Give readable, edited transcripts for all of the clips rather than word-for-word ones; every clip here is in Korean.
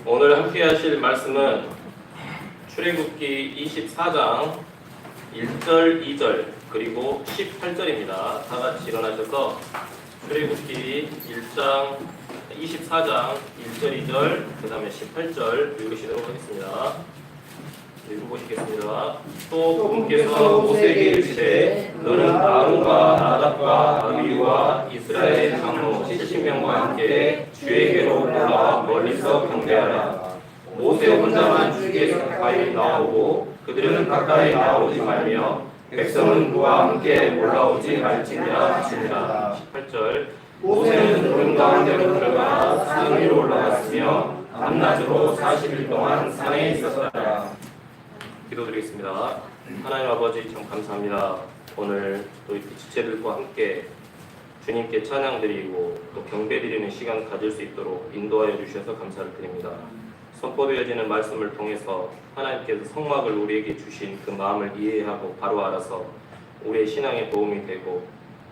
오늘 함께 하실 말씀은 출애굽기 24장 1절, 2절 그리고 18절입니다. 다 같이 일어나셔서 출애굽기 24장 1절, 2절 그 다음에 18절 읽으시도록 하겠습니다. 읽어보시겠습니다. 또 그분께서 모세에게 이르시되 너는 아론과 나답과 아비후와 이스라엘 장로 70명과 함께 주에게로 올라와 멀리서 경배하라. 모세 혼자만 주에게 가까이 나오고 그들은 가까이 나오지 말며 백성은 그와 함께 올라오지 말지니라 하시니라. 18절 모세는 구름 가운데로 들어가 산 위로 올라갔으며 밤낮으로 40일 동안 산에 있었더라. 기도드리겠습니다. 하나님 아버지 참 감사합니다. 오늘 또 이렇게 지체들과 함께 주님께 찬양드리고 또 경배드리는 시간 가질 수 있도록 인도하여 주셔서 감사를 드립니다. 선포되어지는 말씀을 통해서 하나님께서 성막을 우리에게 주신 그 마음을 이해하고 바로 알아서 우리의 신앙에 도움이 되고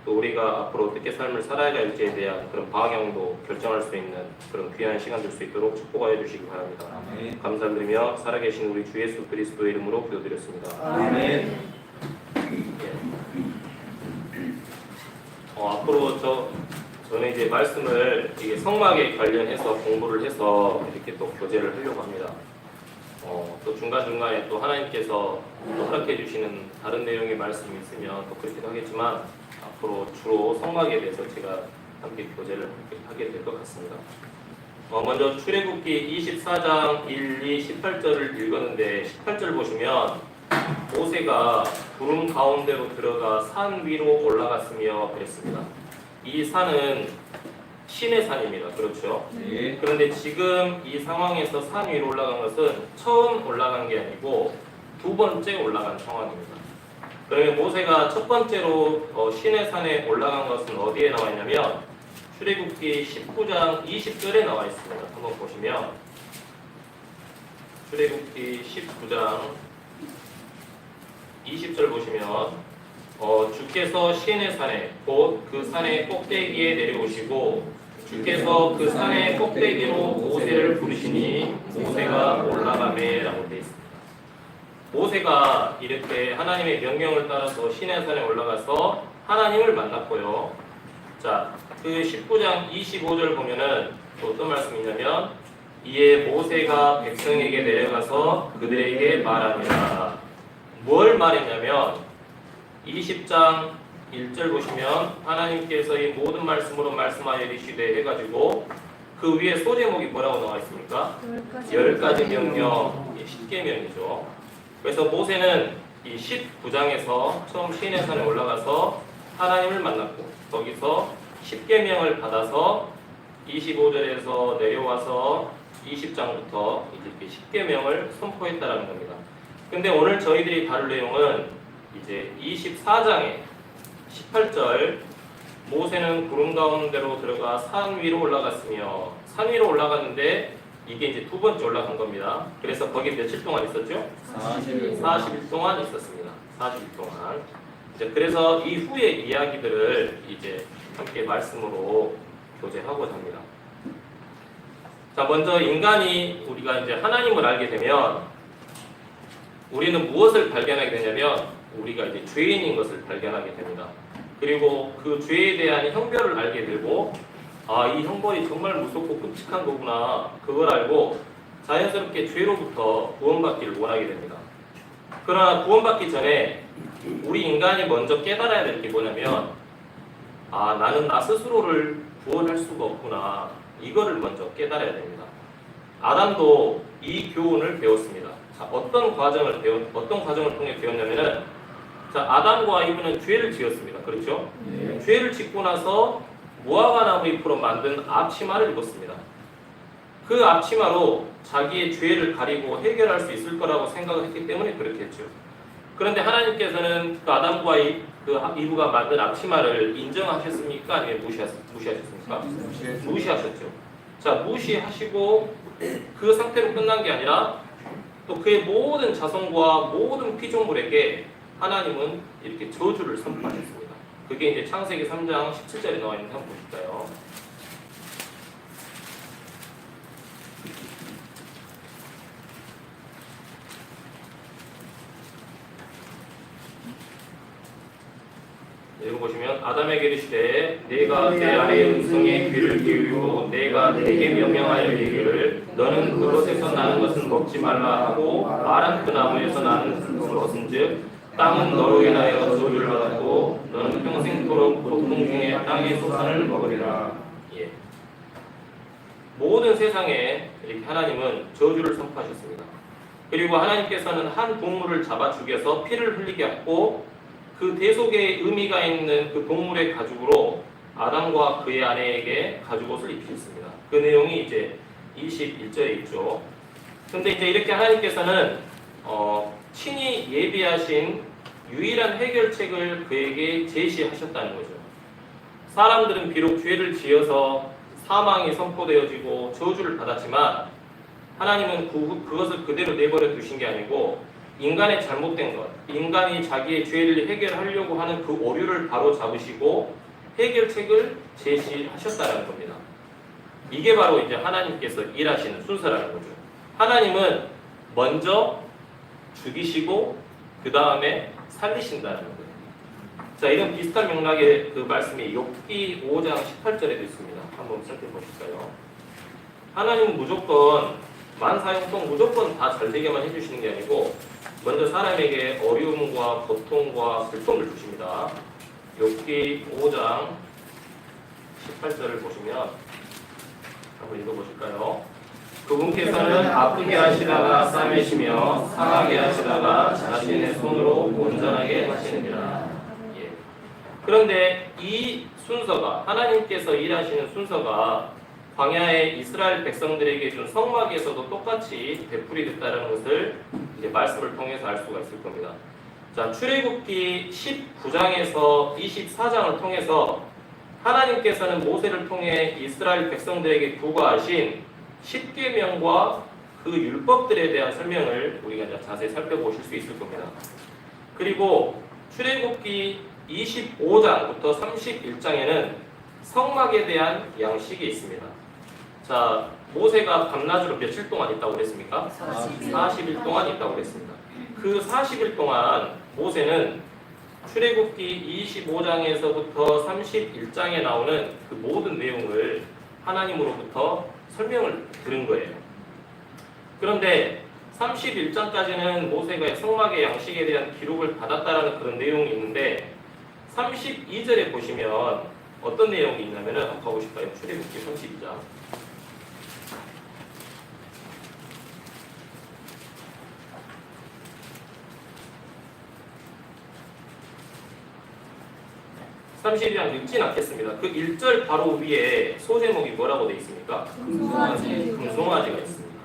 또 우리가 앞으로 어떻게 삶을 살아야 할지에 대한 그런 방향도 결정할 수 있는 그런 귀한 시간 될 수 있도록 축복하여 주시기 바랍니다. 아멘. 감사드리며 살아계신 우리 주 예수 그리스도의 이름으로 기도드렸습니다. 아멘. 앞으로 저는 이제 말씀을 이게 성막에 관련해서 공부를 해서 이렇게 또 교제를 하려고 합니다. 또 중간중간에 또 하나님께서 또 허락해 주시는 다른 내용의 말씀이 있으면 또 그렇게도 하겠지만 앞으로 주로 성막에 대해서 제가 함께 교제를 하게 될 것 같습니다. 먼저 출애굽기 24장 1, 2, 18절을 읽었는데 18절 보시면 모세가 구름 가운데로 들어가 산 위로 올라갔으며 그랬습니다. 이 산은 신의 산입니다. 그렇죠? 네. 그런데 지금 이 상황에서 산 위로 올라간 것은 처음 올라간 게 아니고 두 번째 올라간 상황입니다. 그러면 모세가 첫 번째로 신의 산에 올라간 것은 어디에 나와 있냐면 출애굽기 19장 20절에 나와 있습니다. 한번 보시면 출애굽기 19장 20절 보시면 주께서 신의 산에 곧 그 산의 꼭대기에 내려오시고 주께서 그 산의 꼭대기로 모세를 부르시니 모세가 올라가매 라고 되어 있습니다. 모세가 이렇게 하나님의 명령을 따라서 신의 산에 올라가서 하나님을 만났고요. 자, 그 19장 25절 보면은 어떤 말씀이 있냐면 이에 모세가 백성에게 내려가서 그들에게 말합니다. 뭘 말했냐면 20장 1절 보시면 하나님께서 이 모든 말씀으로 말씀하여 이르시되 해가지고 그 위에 소제목이 뭐라고 나와 있습니까? 10가지 명령, 10계명이죠. 그래서 모세는 이 19장에서 처음 시내 산에 올라가서 하나님을 만났고 거기서 10계명을 받아서 25절에서 내려와서 20장부터 이렇게 10계명을 선포했다라는 겁니다. 근데 오늘 저희들이 다룰 내용은 이제 24장에 18절 모세는 구름 가운데로 들어가 산 위로 올라갔으며 산 위로 올라갔는데 이게 이제 두 번째 올라간 겁니다. 그래서 거기 며칠 동안 있었죠? 40일 동안 있었습니다. 40일 동안. 이제 그래서 이후의 이야기들을 이제 함께 말씀으로 교제하고자 합니다. 자, 먼저 인간이 우리가 이제 하나님을 알게 되면 우리는 무엇을 발견하게 되냐면 우리가 이제 죄인인 것을 발견하게 됩니다. 그리고 그 죄에 대한 형벌을 알게 되고 이 형벌이 정말 무섭고 끔찍한 거구나 그걸 알고 자연스럽게 죄로부터 구원받기를 원하게 됩니다. 그러나 구원받기 전에 우리 인간이 먼저 깨달아야 될 게 뭐냐면 나는 나 스스로를 구원할 수가 없구나 이거를 먼저 깨달아야 됩니다. 아담도 이 교훈을 배웠습니다. 자, 어떤 과정을 통해 배웠냐면은 자, 아담과 이브는 죄를 지었습니다. 그렇죠? 네. 죄를 짓고 나서 무화과 나무 잎으로 만든 앞치마를 입었습니다. 그 앞치마로 자기의 죄를 가리고 해결할 수 있을 거라고 생각을 했기 때문에 그렇게 했죠. 그런데 하나님께서는 그 아담과 이브가 만든 앞치마를 인정하셨습니까? 아니면 무시하셨습니까? 무시하셨죠. 자, 무시하시고 그 상태로 끝난 게 아니라 또 그의 모든 자손과 모든 피조물에게 하나님은 이렇게 저주를 선포하셨습니다. 그게 이제 창세기 3장 17절에 나와 있는데 한번 보실까요? 보시면 아담에게 이르시되 내가 내 아내의 음성에 귀를 기울이고 내가 내게 명령하여 이르기를 너는 그것에서 나는 것은 먹지 말라 하고 말한 그 나무에서 나는 것은즉 땅은 너로 인하여 저주를 받았고 너는 평생토록 고통 중에 땅의 소산을 먹으리라. 예. 모든 세상에 이렇게 하나님은 저주를 선포하셨습니다. 그리고 하나님께서는 한 동물을 잡아 죽여서 피를 흘리게 하고 그 대속의 의미가 있는 그 동물의 가죽으로 아담과 그의 아내에게 가죽옷을 입히셨습니다. 그 내용이 이제 21절에 있죠. 근데 이제 이렇게 하나님께서는 친히 예비하신 유일한 해결책을 그에게 제시하셨다는 거죠. 사람들은 비록 죄를 지어서 사망이 선포되어지고 저주를 받았지만 하나님은 그것을 그대로 내버려 두신 게 아니고 인간의 잘못된 것, 인간이 자기의 죄를 해결하려고 하는 그 오류를 바로 잡으시고 해결책을 제시하셨다는 겁니다. 이게 바로 이제 하나님께서 일하시는 순서라는 거죠. 하나님은 먼저 죽이시고 그 다음에 살리신다는 거예요. 자, 이런 비슷한 맥락의 그 말씀이 욥기 5장 18절에도 있습니다. 한번 살펴보실까요? 하나님은 무조건 만사형통 무조건 다 잘되게만 해주시는 게 아니고 먼저 사람에게 어려움과 고통과 슬픔을 주십니다. 욥기 5장 18절을 보시면 한번 읽어보실까요? 그분께서는 아프게 하시다가 싸매시며 상하게 하시다가 자신의 손으로 온전하게 하시느니라. 예. 그런데 이 순서가 하나님께서 일하시는 순서가 광야의 이스라엘 백성들에게 준 성막에서도 똑같이 되풀이 됐다는 것을 이제 말씀을 통해서 알 수가 있을 겁니다. 자, 출애굽기 19장에서 24장을 통해서 하나님께서는 모세를 통해 이스라엘 백성들에게 부과하신 10계명과 그 율법들에 대한 설명을 우리가 이제 자세히 살펴보실 수 있을 겁니다. 그리고 출애굽기 25장부터 31장에는 성막에 대한 양식이 있습니다. 자, 모세가 밤낮으로 며칠 동안 있다고 그랬습니까? 40일 동안 있다고 그랬습니다. 그 40일 동안 모세는 출애굽기 25장에서부터 31장에 나오는 그 모든 내용을 하나님으로부터 설명을 들은 거예요. 그런데 31장까지는 모세가 성막의 양식에 대한 기록을 받았다라는 그런 내용이 있는데 32절에 보시면 어떤 내용이 있냐면은 한번 가보실까요? 출애굽기 32장. 32장 읽진 않겠습니다. 그 1절 바로 위에 소제목이 뭐라고 되어 있습니까? 금송아지가 있습니다.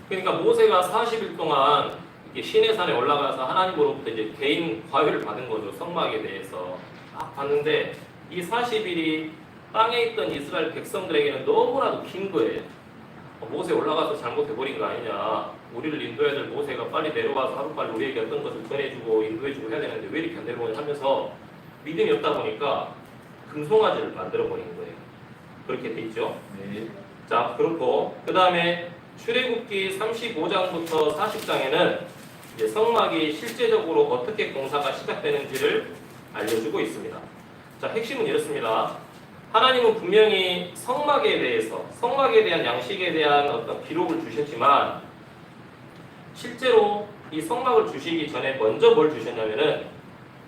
그러니까 모세가 40일 동안 이렇게 시내산에 올라가서 하나님으로부터 이제 개인 과외를 받은 거죠. 성막에 대해서 딱 봤는데 이 40일이 땅에 있던 이스라엘 백성들에게는 너무나도 긴 거예요. 모세 올라가서 잘못해버린 거 아니냐. 우리를 인도해야 될 모세가 빨리 내려와서 하루빨리 우리에게 어떤 것을 전해주고 인도해주고 해야 되는데 왜 이렇게 안 내려오냐 하면서 믿음이 없다 보니까 금송아지를 만들어버린 거예요. 그렇게 돼 있죠. 네. 자, 그렇고 그 다음에 출애굽기 35장부터 40장에는 이제 성막이 실제적으로 어떻게 공사가 시작되는지를 알려주고 있습니다. 자, 핵심은 이렇습니다. 하나님은 분명히 성막에 대해서, 성막에 대한 양식에 대한 어떤 기록을 주셨지만 실제로 이 성막을 주시기 전에 먼저 뭘 주셨냐면은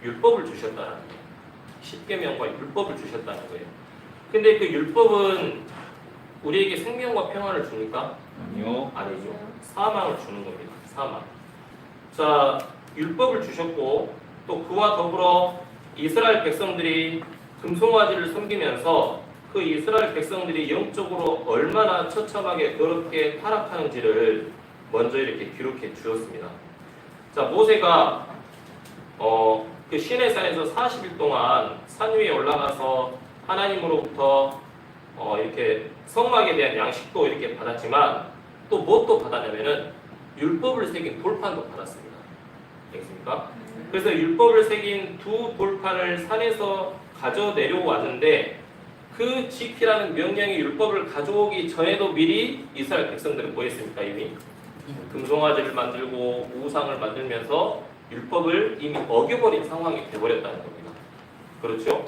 율법을 주셨다는 거예요. 10계명과 율법을 주셨다는 거예요. 근데 그 율법은 우리에게 생명과 평안을 줍니까? 아니요. 아니죠. 사망을 주는 겁니다. 사망. 자, 율법을 주셨고 또 그와 더불어 이스라엘 백성들이 금송아지를 섬기면서 그 이스라엘 백성들이 영적으로 얼마나 처참하게 더럽게 타락하는지를 먼저 이렇게 기록해 주었습니다. 자, 모세가 그 시내산에서 40일 동안 산 위에 올라가서 하나님으로부터 이렇게 성막에 대한 양식도 이렇게 받았지만 또 무엇도 받았냐면은 율법을 새긴 돌판도 받았습니다. 알겠습니까? 그래서 율법을 새긴 두 돌판을 산에서 가져 내려왔는데 그 지키라는 명령의 율법을 가져오기 전에도 미리 이스라엘 백성들은 뭐 했습니까? 이미 금송아지를 만들고 우상을 만들면서 율법을 이미 어겨버린 상황이 되어버렸다는 겁니다. 그렇죠?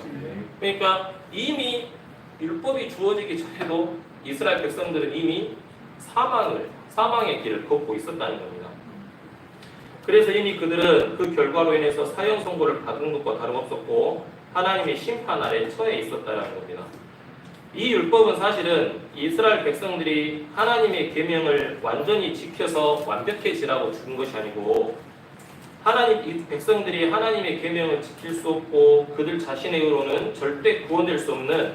그러니까 이미 율법이 주어지기 전에도 이스라엘 백성들은 이미 사망의 길을 걷고 있었다는 겁니다. 그래서 이미 그들은 그 결과로 인해서 사형 선고를 받은 것과 다름없었고 하나님의 심판 아래 처해 있었다는 겁니다. 이 율법은 사실은 이스라엘 백성들이 하나님의 계명을 완전히 지켜서 완벽해지라고 준 것이 아니고 이 백성들이 하나님의 계명을 지킬 수 없고 그들 자신의 의로는 절대 구원될 수 없는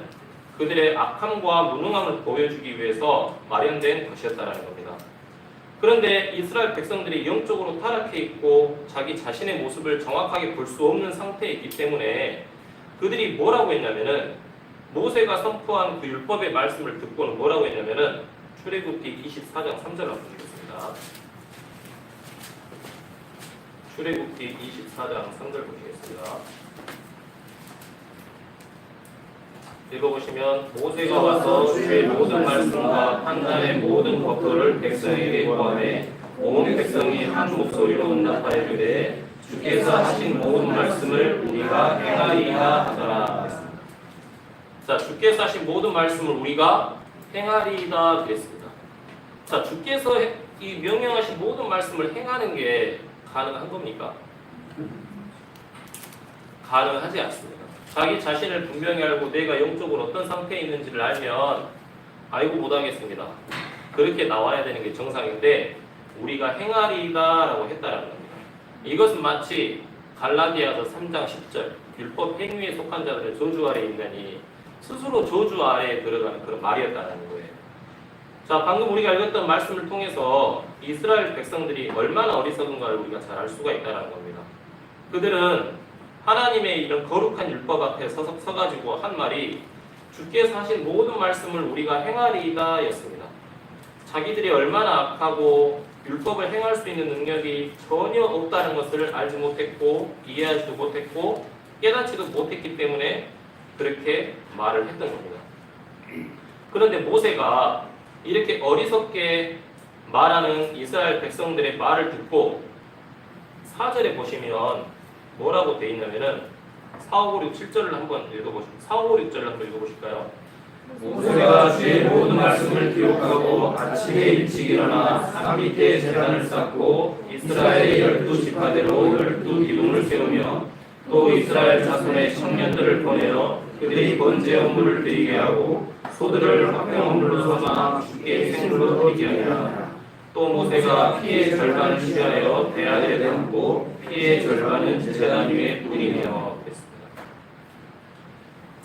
그들의 악함과 무능함을 보여주기 위해서 마련된 것이었다는 겁니다. 그런데 이스라엘 백성들이 영적으로 타락해 있고 자기 자신의 모습을 정확하게 볼 수 없는 상태에 있기 때문에 그들이 뭐라고 했냐면은 모세가 선포한 그 율법의 말씀을 듣고는 뭐라고 했냐면은 출애굽기 24장 3절 한번 읽겠습니다. 출애굽기 24장 3절 보시겠습니다. 읽어보시면 모세가 와서 주의 모든 말씀과 판단의 모든 법도를 백성에게 고하매 온 백성이 한 목소리로 응답하여 이르되 주께서 하신 모든 말씀을 우리가 행하리이다 하더라. 자, 주께서 하신 모든 말씀을 우리가 행하리이다 그랬습니다. 자, 주께서 이 명령하신 모든 말씀을 행하는 게 가능한 겁니까? 가능하지 않습니다. 자기 자신을 분명히 알고 내가 영적으로 어떤 상태에 있는지를 알면 아이고 못하겠습니다. 그렇게 나와야 되는 게 정상인데 우리가 행하리이다 라고 했다는 겁니다. 이것은 마치 갈라디아서 3장 10절 율법 행위에 속한 자들은 저주 아래에 있나니 스스로 저주 아래에 들어가는 그런 말이었다는 거예요. 자, 방금 우리가 읽었던 말씀을 통해서 이스라엘 백성들이 얼마나 어리석은가를 우리가 잘 알 수가 있다는 겁니다. 그들은 하나님의 이런 거룩한 율법 앞에 서가지고 한 말이 주께서 하신 모든 말씀을 우리가 행하리이다 였습니다. 자기들이 얼마나 악하고 율법을 행할 수 있는 능력이 전혀 없다는 것을 알지 못했고 이해하지도 못했고 깨닫지도 못했기 때문에 그렇게 말을 했던 겁니다. 그런데 모세가 이렇게 어리석게 말하는 이스라엘 백성들의 말을 듣고 4절에 보시면 뭐라고 돼 있냐면은 4, 5, 6, 7절을 한번 읽어보실까요? 4, 5, 6절을 한번 읽어보실까요? 모세가 주의 모든 말씀을 기록하고 아침에 일찍 일어나 산 밑에 제단을 쌓고 이스라엘의 12지파대로 12기둥을 세우며 또 이스라엘 자손의 청년들을 보내어 그들이 번제 업무를 드리게 하고 소들을 화평 업무로 삼아 주께 생물로 드리게 하니라. 또 모세가 피의 절반을 취하여 대안에 담고 피의 절반은 제단 위에 뿌리며 그랬습니다.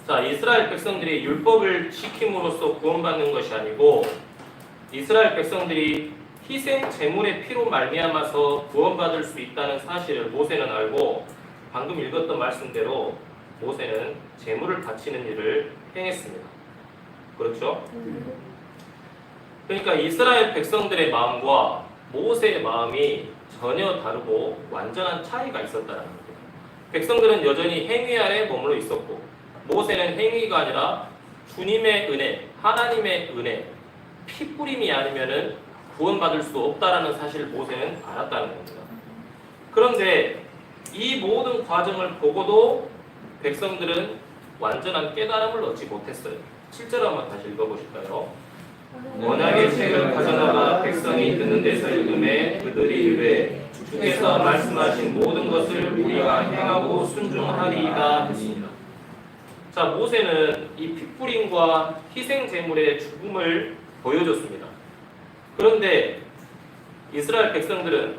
자, 이스라엘 백성들이 율법을 지킴으로써 구원받는 것이 아니고 이스라엘 백성들이 희생 제물의 피로 말미암아서 구원받을 수 있다는 사실을 모세는 알고 방금 읽었던 말씀대로 모세는 제물을 바치는 일을 행했습니다. 그렇죠? 그러니까 이스라엘 백성들의 마음과 모세의 마음이 전혀 다르고 완전한 차이가 있었다는 겁니다. 백성들은 여전히 행위 아래 머물러 있었고 모세는 행위가 아니라 주님의 은혜, 하나님의 은혜, 피 뿌림이 아니면은 구원받을 수 없다라는 사실을 모세는 알았다는 겁니다. 그런데 이 모든 과정을 보고도 백성들은 완전한 깨달음을 얻지 못했어요. 7절 한번 다시 읽어보실까요? 언약의 책을 가져다가 백성이 듣는 데서 읽음에 그들이 이르되 주께서 말씀하신 모든 것을 우리가 행하고 순종하리이다 했습니다. 자, 모세는 이 핏뿌림과 희생 제물의 죽음을 보여줬습니다. 그런데 이스라엘 백성들은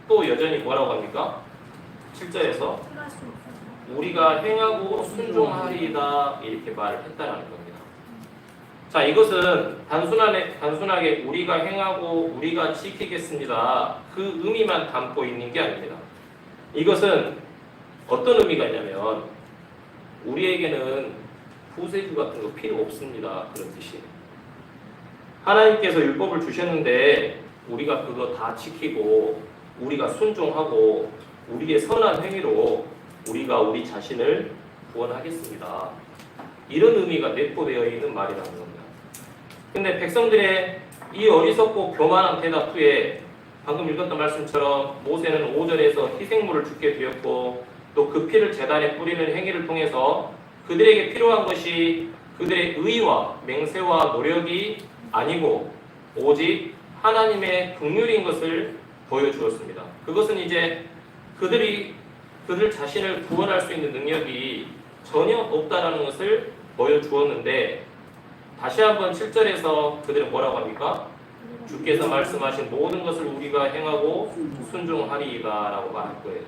또 여전히 뭐라고 합니까? 7절에서 우리가 행하고 순종하리이다 이렇게 말을 했다는 겁니다. 자, 이것은 단순하게 우리가 행하고 우리가 지키겠습니다. 그 의미만 담고 있는 게 아닙니다. 이것은 어떤 의미가 있냐면 우리에게는 구세주 같은 거 필요 없습니다. 그런 뜻이에요. 하나님께서 율법을 주셨는데 우리가 그거 다 지키고 우리가 순종하고 우리의 선한 행위로 우리가 우리 자신을 구원하겠습니다. 이런 의미가 내포되어 있는 말이라는 겁니다. 근데 백성들의 이 어리석고 교만한 대답 후에 방금 읽었던 말씀처럼 모세는 5절에서 희생물을 주게 되었고 또 그 피를 제단에 뿌리는 행위를 통해서 그들에게 필요한 것이 그들의 의와 맹세와 노력이 아니고 오직 하나님의 긍휼인 것을 보여주었습니다. 그것은 이제 그들 자신을 구원할 수 있는 능력이 전혀 없다라는 것을 보여주었는데, 다시 한번 7절에서 그들은 뭐라고 합니까? 주께서 말씀하신 모든 것을 우리가 행하고 순종하리이다 라고 말할 거예요.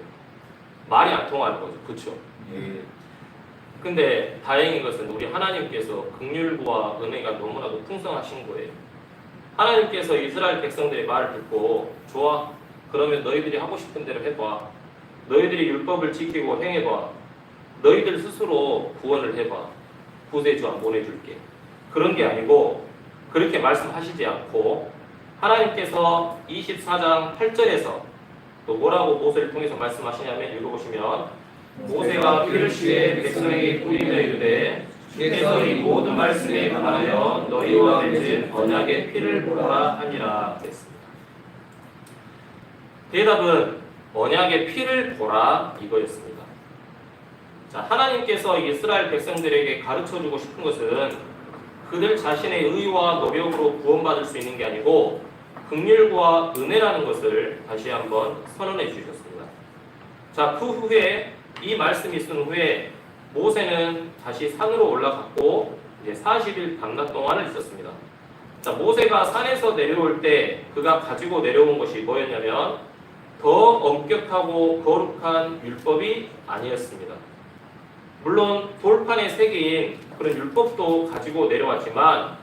말이 안 통하는 거죠. 그렇죠? 근데 다행인 것은 우리 하나님께서 긍휼과 은혜가 너무나도 풍성하신 거예요. 하나님께서 이스라엘 백성들의 말을 듣고, 좋아, 그러면 너희들이 하고 싶은 대로 해봐. 너희들이 율법을 지키고 행해봐. 너희들 스스로 구원을 해봐. 구세주 안 보내줄게. 그런 게 아니고 그렇게 말씀하시지 않고 하나님께서 24장 8절에서 또 뭐라고 모세를 통해서 말씀하시냐면, 읽어보시면 모세가 피를 취해 백성에게 뿌리며 이르되 주께서 이 모든 말씀에 관하여 너희와 맺은 언약의 피를 보라 하니라 그랬습니다. 대답은 언약의 피를 보라 이거였습니다. 자, 하나님께서 이스라엘 백성들에게 가르쳐주고 싶은 것은 그들 자신의 의와 노력으로 구원받을 수 있는 게 아니고 긍휼과 은혜라는 것을 다시 한번 선언해 주셨습니다. 자, 그 후에 이 말씀이 있은 후에 모세는 다시 산으로 올라갔고 이제 40일 밤낮 동안을 있었습니다. 자, 모세가 산에서 내려올 때 그가 가지고 내려온 것이 뭐였냐면 더 엄격하고 거룩한 율법이 아니었습니다. 물론 돌판의 세 개인 그런 율법도 가지고 내려왔지만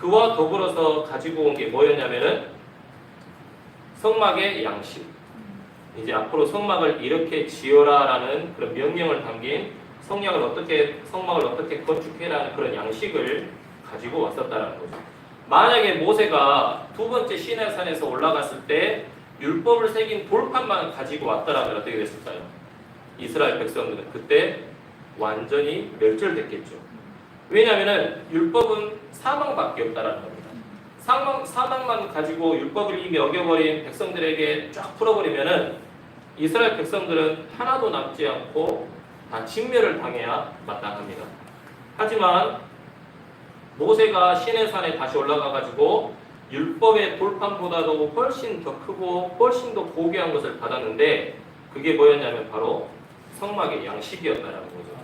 그와 더불어서 가지고 온 게 뭐였냐면은 성막의 양식. 이제 앞으로 성막을 이렇게 지어라라는 그런 명령을 담긴 성막을 어떻게 건축해라는 그런 양식을 가지고 왔었다는 거죠. 만약에 모세가 두 번째 시내산에서 올라갔을 때 율법을 새긴 돌판만 가지고 왔더라면 어떻게 됐을까요? 이스라엘 백성들은 그때 완전히 멸절됐겠죠. 왜냐하면 율법은 사망밖에 없다라는 겁니다. 사망만 가지고 율법을 이미 어겨버린 백성들에게 쫙 풀어버리면은 이스라엘 백성들은 하나도 남지 않고 다 진멸을 당해야 마땅합니다. 하지만 모세가 시내산에 다시 올라가가지고 율법의 돌판보다도 훨씬 더 크고 훨씬 더 고귀한 것을 받았는데 그게 뭐였냐면 바로 성막의 양식이었다라는 거죠.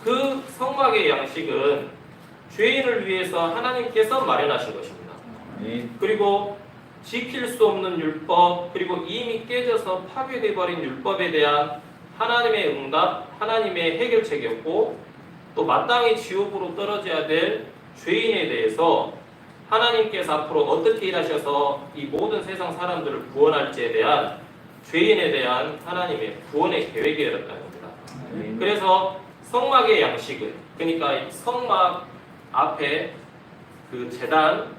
그 성막의 양식은 죄인을 위해서 하나님께서 마련하신 것입니다. 그리고 지킬 수 없는 율법, 그리고 이미 깨져서 파괴돼 버린 율법에 대한 하나님의 응답, 하나님의 해결책이었고 또 마땅히 지옥으로 떨어져야 될 죄인에 대해서 하나님께서 앞으로 어떻게 일하셔서 이 모든 세상 사람들을 구원할지에 대한 죄인에 대한 하나님의 구원의 계획이었다는 겁니다. 그래서 성막의 양식은, 그러니까 이 성막 앞에 그 제단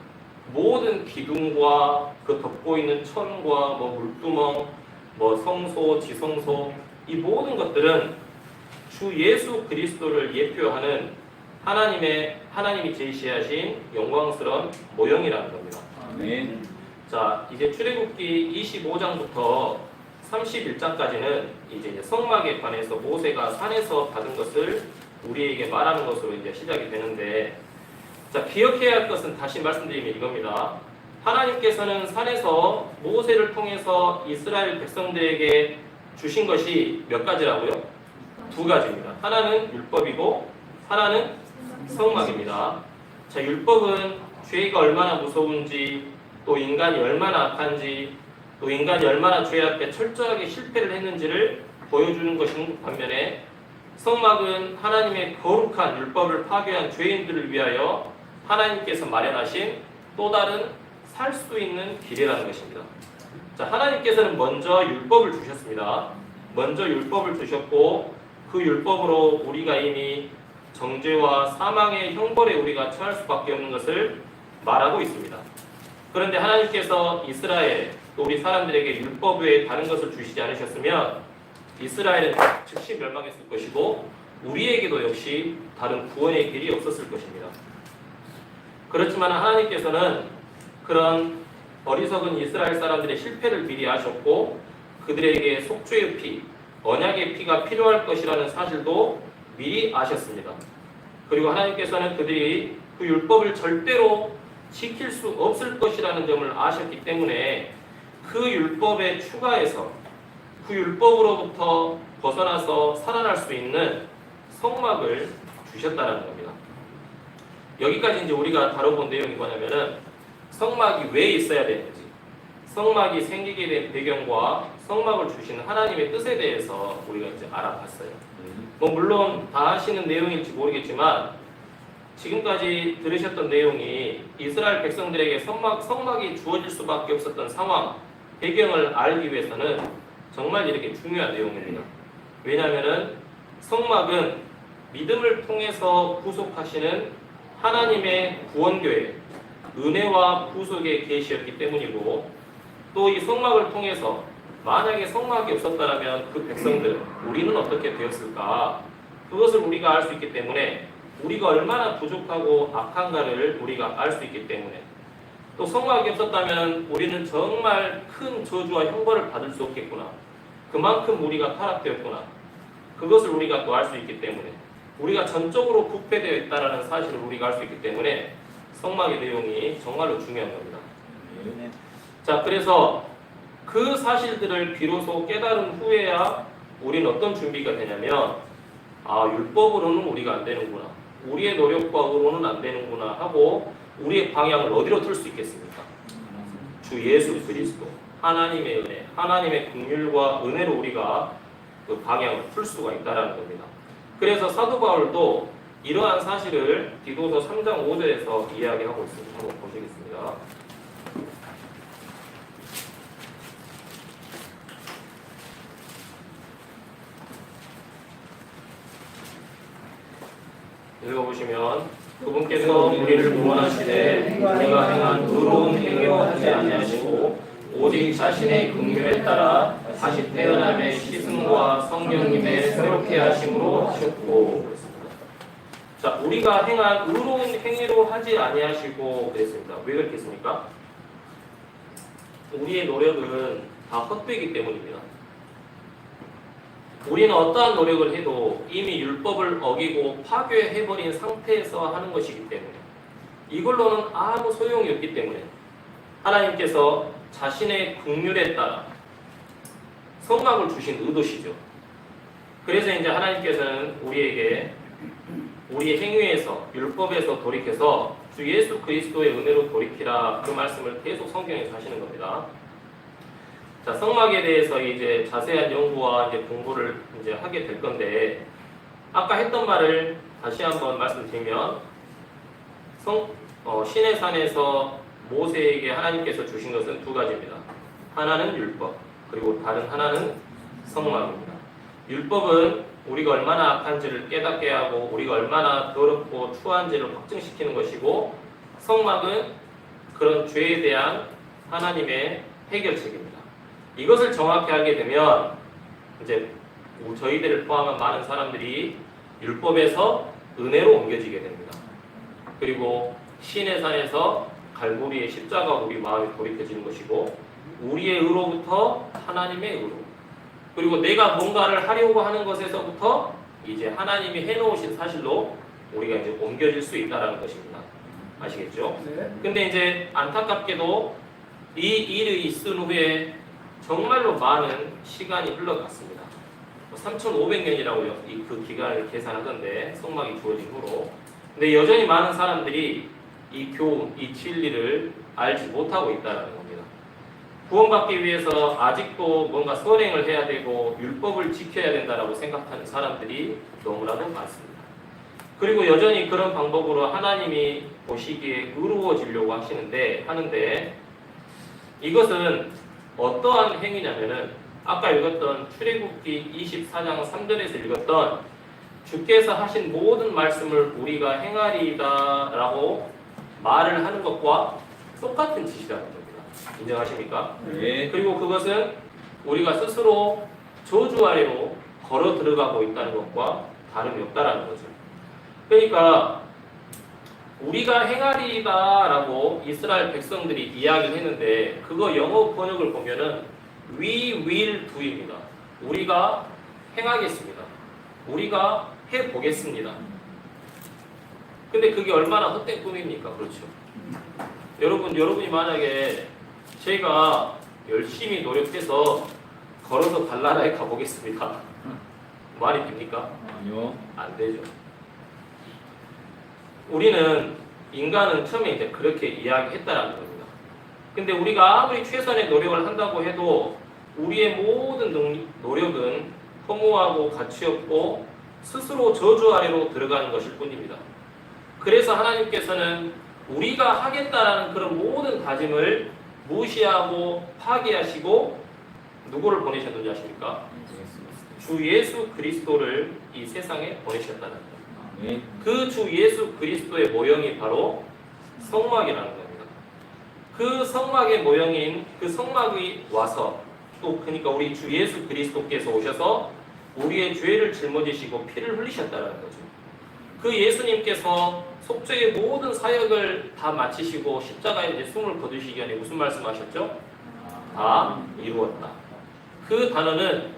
모든 기둥과 그 덮고 있는 천과 뭐 물두멍, 뭐 성소, 지성소, 이 모든 것들은 주 예수 그리스도를 예표하는 하나님이 제시하신 영광스러운 모형이라는 겁니다. 아멘. 자, 이제 출애굽기 25장부터 31장까지는 이제 성막에 관해서 모세가 산에서 받은 것을 우리에게 말하는 것으로 이제 시작이 되는데, 자, 기억해야 할 것은 다시 말씀드리면 이겁니다. 하나님께서는 산에서 모세를 통해서 이스라엘 백성들에게 주신 것이 몇 가지라고요? 두 가지입니다. 하나는 율법이고 하나는 성막입니다. 자, 율법은 죄가 얼마나 무서운지, 또 인간이 얼마나 악한지, 또 인간이 얼마나 죄 앞에 철저하게 실패를 했는지를 보여주는 것인 반면에 성막은 하나님의 거룩한 율법을 파괴한 죄인들을 위하여 하나님께서 마련하신 또 다른 살 수 있는 길이라는 것입니다. 자, 하나님께서는 먼저 율법을 주셨습니다. 먼저 율법을 주셨고 그 율법으로 우리가 이미 정죄와 사망의 형벌에 우리가 처할 수밖에 없는 것을 말하고 있습니다. 그런데 하나님께서 이스라엘, 또 우리 사람들에게 율법 외에 다른 것을 주시지 않으셨으면 이스라엘은 즉시 멸망했을 것이고 우리에게도 역시 다른 구원의 길이 없었을 것입니다. 그렇지만 하나님께서는 그런 어리석은 이스라엘 사람들의 실패를 미리 아셨고 그들에게 속죄의 피, 언약의 피가 필요할 것이라는 사실도 미리 아셨습니다. 그리고 하나님께서는 그들이 그 율법을 절대로 지킬 수 없을 것이라는 점을 아셨기 때문에 그 율법에 추가해서 그 율법으로부터 벗어나서 살아날 수 있는 성막을 주셨다는 겁니다. 여기까지 이제 우리가 다뤄본 내용이 뭐냐면은 성막이 왜 있어야 되는지, 성막이 생기게 된 배경과 성막을 주신 하나님의 뜻에 대해서 우리가 이제 알아봤어요. 뭐 물론 다 아시는 내용일지 모르겠지만 지금까지 들으셨던 내용이 이스라엘 백성들에게 성막이 주어질 수밖에 없었던 상황, 배경을 알기 위해서는 정말 이렇게 중요한 내용입니다. 왜냐하면은 성막은 믿음을 통해서 구속하시는 하나님의 구원교회, 은혜와 구속의 계시였기 때문이고, 또 이 성막을 통해서 만약에 성막이 없었다면 그 백성들은 우리는 어떻게 되었을까? 그것을 우리가 알 수 있기 때문에 우리가 얼마나 부족하고 악한가를 우리가 알 수 있기 때문에, 또 성막이 없었다면 우리는 정말 큰 저주와 형벌을 받을 수 없겠구나. 그만큼 우리가 타락되었구나. 그것을 우리가 또 알 수 있기 때문에, 우리가 전적으로 부패되어 있다는 사실을 우리가 알 수 있기 때문에 성막의 내용이 정말로 중요한 겁니다. 자, 그래서 그 사실들을 비로소 깨달은 후에야 우리는 어떤 준비가 되냐면, 율법으로는 우리가 안 되는구나, 우리의 노력과 의로는 안 되는구나 하고 우리의 방향을 어디로 틀 수 있겠습니까? 주 예수 그리스도, 하나님의 은혜, 하나님의 긍휼과 은혜로 우리가 그 방향을 풀 수가 있다는 겁니다. 그래서 사도 바울도 이러한 사실을 디도서 3장 5절에서 이야기하고 있습니다. 한번 보시겠습니다. 읽어보시면, 그분께서 우리를 구원하시되 우리가 행한 의로운 행위로 하지 아니하시고 오직 자신의 긍휼에 따라 다시 태어남의 시승과 성령님의 새롭게 하심으로 하셨고. 자, 우리가 행한 의로운 행위로 하지 아니하시고 그랬습니다. 왜 그렇겠습니까? 우리의 노력은 다 헛되기 때문입니다. 우리는 어떠한 노력을 해도 이미 율법을 어기고 파괴해버린 상태에서 하는 것이기 때문에, 이걸로는 아무 소용이 없기 때문에 하나님께서 자신의 긍휼에 따라 성막을 주신 의도시죠. 그래서 이제 하나님께서는 우리에게 우리의 행위에서, 율법에서 돌이켜서 주 예수 그리스도의 은혜로 돌이키라, 그 말씀을 계속 성경에서 하시는 겁니다. 자, 성막에 대해서 이제 자세한 연구와 이제 공부를 이제 하게 될 건데, 아까 했던 말을 다시 한번 말씀드리면, 신의 산에서 모세에게 하나님께서 주신 것은 두 가지입니다. 하나는 율법, 그리고 다른 하나는 성막입니다. 율법은 우리가 얼마나 악한지를 깨닫게 하고 우리가 얼마나 더럽고 추한지를 확증시키는 것이고, 성막은 그런 죄에 대한 하나님의 해결책입니다. 이것을 정확히 알게 되면 이제 저희들을 포함한 많은 사람들이 율법에서 은혜로 옮겨지게 됩니다. 그리고 신의 산에서 갈보리의 십자가로 우리 마음이 돌이켜지는 것이고, 우리의 의로부터 하나님의 의로, 그리고 내가 뭔가를 하려고 하는 것에서부터 이제 하나님이 해놓으신 사실로 우리가 이제 옮겨질 수 있다는 것입니다. 아시겠죠? 네. 근데 이제 안타깝게도 이 일이 있은 후에 정말로 많은 시간이 흘러갔습니다. 3,500년이라고요. 그 기간을 계산하던데, 성막이 주어진 후로. 근데 여전히 많은 사람들이 이 교훈, 이 진리를 알지 못하고 있다는 겁니다. 구원받기 위해서 아직도 뭔가 선행을 해야 되고 율법을 지켜야 된다고 생각하는 사람들이 너무나도 많습니다. 그리고 여전히 그런 방법으로 하나님이 보시기에 의로워지려고 하는데, 이것은 어떠한 행위냐면은 아까 읽었던 출애굽기 24장 3절에서 읽었던 주께서 하신 모든 말씀을 우리가 행하리이다라고 말을 하는 것과 똑같은 짓이라는 겁니다. 인정하십니까? 네. 그리고 그것은 우리가 스스로 저주 아래로 걸어 들어가고 있다는 것과 다름이 없다라는 거죠. 그러니까 우리가 행하리이다라고 이스라엘 백성들이 이야기를 했는데, 그거 영어 번역을 보면은 we will do입니다. 우리가 행하겠습니다. 우리가 해보겠습니다. 근데 그게 얼마나 헛된 꿈입니까? 그렇죠. 여러분이 만약에 제가 열심히 노력해서 걸어서 달나라에 가보겠습니다. 말이 됩니까? 아니요. 안 되죠. 인간은 처음에 이제 그렇게 이야기했다라는 겁니다. 근데 우리가 아무리 최선의 노력을 한다고 해도 우리의 모든 노력은 허무하고 가치 없고 스스로 저주 아래로 들어가는 것일 뿐입니다. 그래서 하나님께서는 우리가 하겠다라는 그런 모든 다짐을 무시하고 파기하시고 누구를 보내셨는지 아십니까? 주 예수 그리스도를 이 세상에 보내셨다는 겁니다. 네. 그 주 예수 그리스도의 모형이 바로 성막이라는 겁니다. 그 성막의 모형인 그 성막이 와서 또 그러니까 우리 주 예수 그리스도께서 오셔서 우리의 죄를 짊어지시고 피를 흘리셨다는 거죠. 그 예수님께서 속죄의 모든 사역을 다 마치시고 십자가에 이제 숨을 거두시기 전에 무슨 말씀하셨죠? 다 이루었다. 그 단어는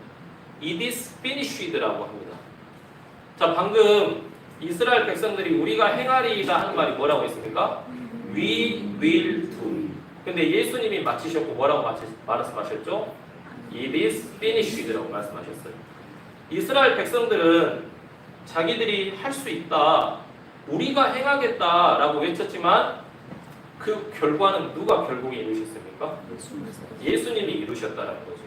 It is finished라고 합니다. 자, 방금 이스라엘 백성들이 우리가 행하리이다 하는 말이 뭐라고 했습니까? We will do. 근데 예수님이 마치셨고 뭐라고 말씀하셨죠? It is finished라고 말씀하셨어요. 이스라엘 백성들은 자기들이 할 수 있다, 우리가 행하겠다라고 외쳤지만 그 결과는 누가 결국에 이루셨습니까? 예수님이 이루셨다는 거죠.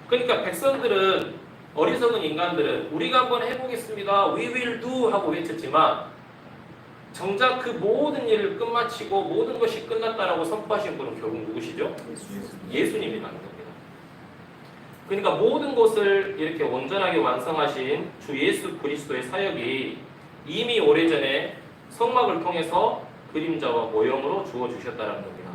그러니까 백성들은, 어리석은 인간들은 우리가 한번 해보겠습니다, we will do 하고 외쳤지만 정작 그 모든 일을 끝마치고 모든 것이 끝났다라고 선포하신 분은 결국 누구시죠? 예수님이라는 겁니다. 그러니까 모든 것을 이렇게 온전하게 완성하신 주 예수 그리스도의 사역이 이미 오래전에 성막을 통해서 그림자와 모형으로 주어주셨다는 겁니다.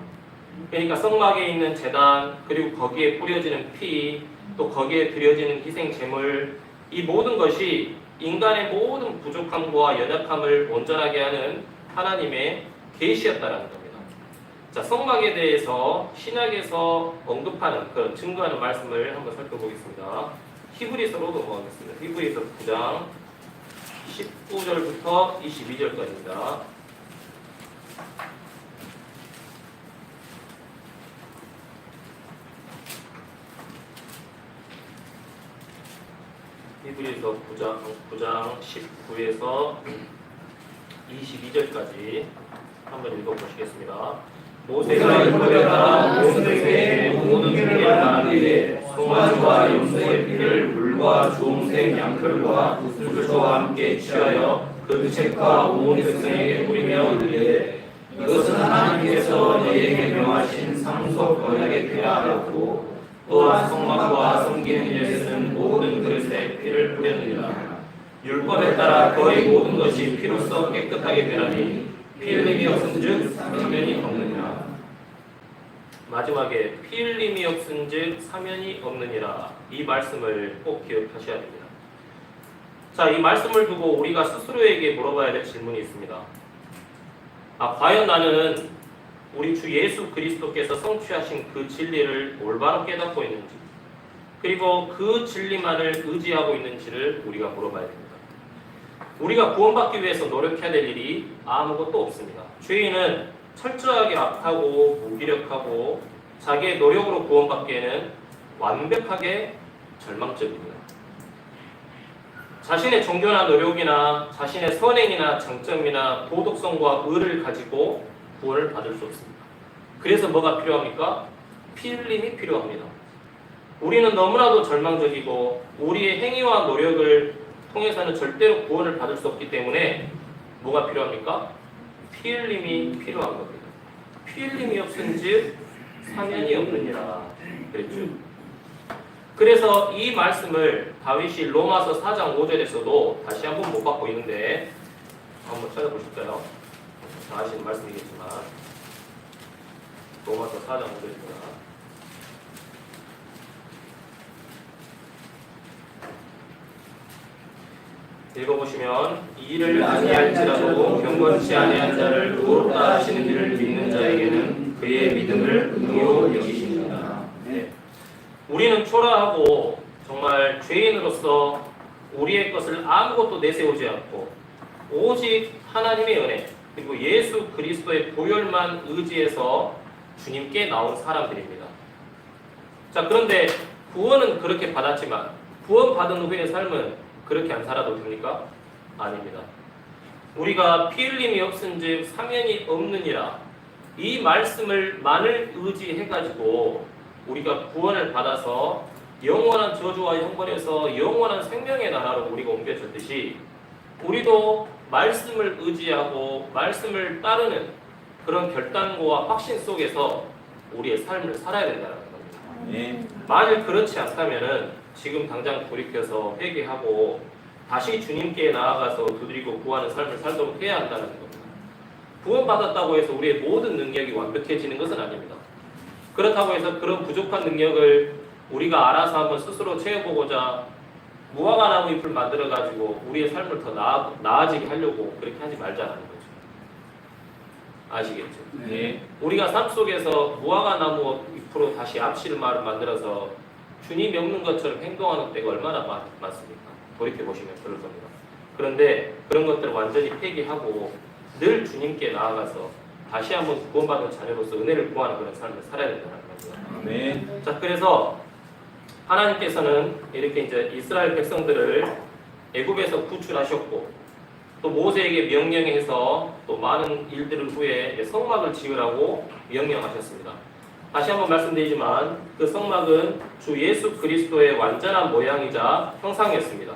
그러니까 성막에 있는 제단, 그리고 거기에 뿌려지는 피, 또 거기에 드려지는 희생 제물, 이 모든 것이 인간의 모든 부족함과 연약함을 온전하게 하는 하나님의 계시였다는 겁니다. 자, 성막에 대해서 신약에서 언급하는 그런 증거하는 말씀을 한번 살펴보겠습니다. 히브리서로 넘어가겠습니다. 히브리서 9장 19절부터 22절까지입니다. 히브리서 9장 19에서 22절까지 한번 읽어보시겠습니다. 모세가 율법에 따라 모세에게 모든 피를 말하기에 송아지와 염소의 피를 물과 주홍색 양털과 수초와 함께 취하여 그 책과 온 백성에게 뿌리며 이르되 이것은 하나님께서 너희에게 명하신 상속 언약의 피라 하였고 또한 성막과 섬기는 일에 쓰는 모든 그릇에 피를 뿌렸느니라. 율법에 따라 거의 모든 것이 피로써 깨끗하게 되나니 피 흘림이 없은즉 사면이 없느니라. 마지막에 피 흘림이 없은즉 사면이 없느니라. 이 말씀을 꼭 기억하셔야 됩니다. 자, 이 말씀을 두고 우리가 스스로에게 물어봐야 될 질문이 있습니다. 과연 나는 우리 주 예수 그리스도께서 성취하신 그 진리를 올바로 깨닫고 있는지, 그리고 그 진리만을 의지하고 있는지를 우리가 물어봐야 됩니다. 우리가 구원받기 위해서 노력해야 될 일이 아무것도 없습니다. 죄인은 철저하게 악하고 무기력하고 자기의 노력으로 구원받기에는 완벽하게 절망적입니다. 자신의 종교나 노력이나 자신의 선행이나 장점이나 도덕성과 의를 가지고 구원을 받을 수 없습니다. 그래서 뭐가 필요합니까? 피 흘림이 필요합니다. 우리는 너무나도 절망적이고 우리의 행위와 노력을 통해서는 절대로 구원을 받을 수 없기 때문에 뭐가 필요합니까? 피 흘림이 필요한 겁니다. 피 흘림이 없은즉 사면이 없느니라 그랬죠. 그래서 이 말씀을 다윗이 로마서 4장 5절에서도 다시 한번 못 받고 있는데 한번 찾아보실까요? 다 아시는 말씀이겠지만 로마서 4장 5절입니다. 읽어보시면 이를 아니할지라도 경건치 아니한 자를 의롭다 하시는 이를 믿는 자에게는 그의 믿음을 의로 여기십니다. 네. 우리는 초라하고 정말 죄인으로서 우리의 것을 아무것도 내세우지 않고 오직 하나님의 은혜 그리고 예수 그리스도의 보혈만 의지해서 주님께 나온 사람들입니다. 자, 그런데 구원은 그렇게 받았지만 구원받은 후의 삶은 그렇게 안 살아도 됩니까? 아닙니다. 우리가 피 흘림이 없은즉 사면이 없느니라 이 말씀을 만을 의지해가지고 우리가 구원을 받아서 영원한 저주와 형벌에서 영원한 생명의 나라로 우리가 옮겨졌듯이 우리도 말씀을 의지하고 말씀을 따르는 그런 결단과 확신 속에서 우리의 삶을 살아야 된다는 겁니다. 네. 만일 그렇지 않다면은 지금 당장 돌이켜서 회개하고 다시 주님께 나아가서 두드리고 구하는 삶을 살도록 해야 한다는 겁니다. 구원받았다고 해서 우리의 모든 능력이 완벽해지는 것은 아닙니다. 그렇다고 해서 그런 부족한 능력을 우리가 알아서 한번 스스로 채워보고자 무화과나무 잎을 만들어가지고 우리의 삶을 더 나아지게 하려고 그렇게 하지 말자는 거죠. 아시겠죠? 네. 우리가 삶 속에서 무화과나무 잎으로 다시 앞실을 만들어서 주님이 없는 것처럼 행동하는 때가 얼마나 많습니까? 돌이켜보시면 그럴 겁니다. 그런데 그런 것들을 완전히 폐기하고 늘 주님께 나아가서 다시 한번 구원받은 자녀로서 은혜를 구하는 그런 삶을 살아야 된다는 겁니다. 네. 자, 그래서 하나님께서는 이렇게 이제 이스라엘 백성들을 애굽에서 구출하셨고 또 모세에게 명령해서 또 많은 일들을 후에 성막을 지으라고 명령하셨습니다. 다시 한번 말씀드리지만 그 성막은 주 예수 그리스도의 완전한 모양이자 형상이었습니다.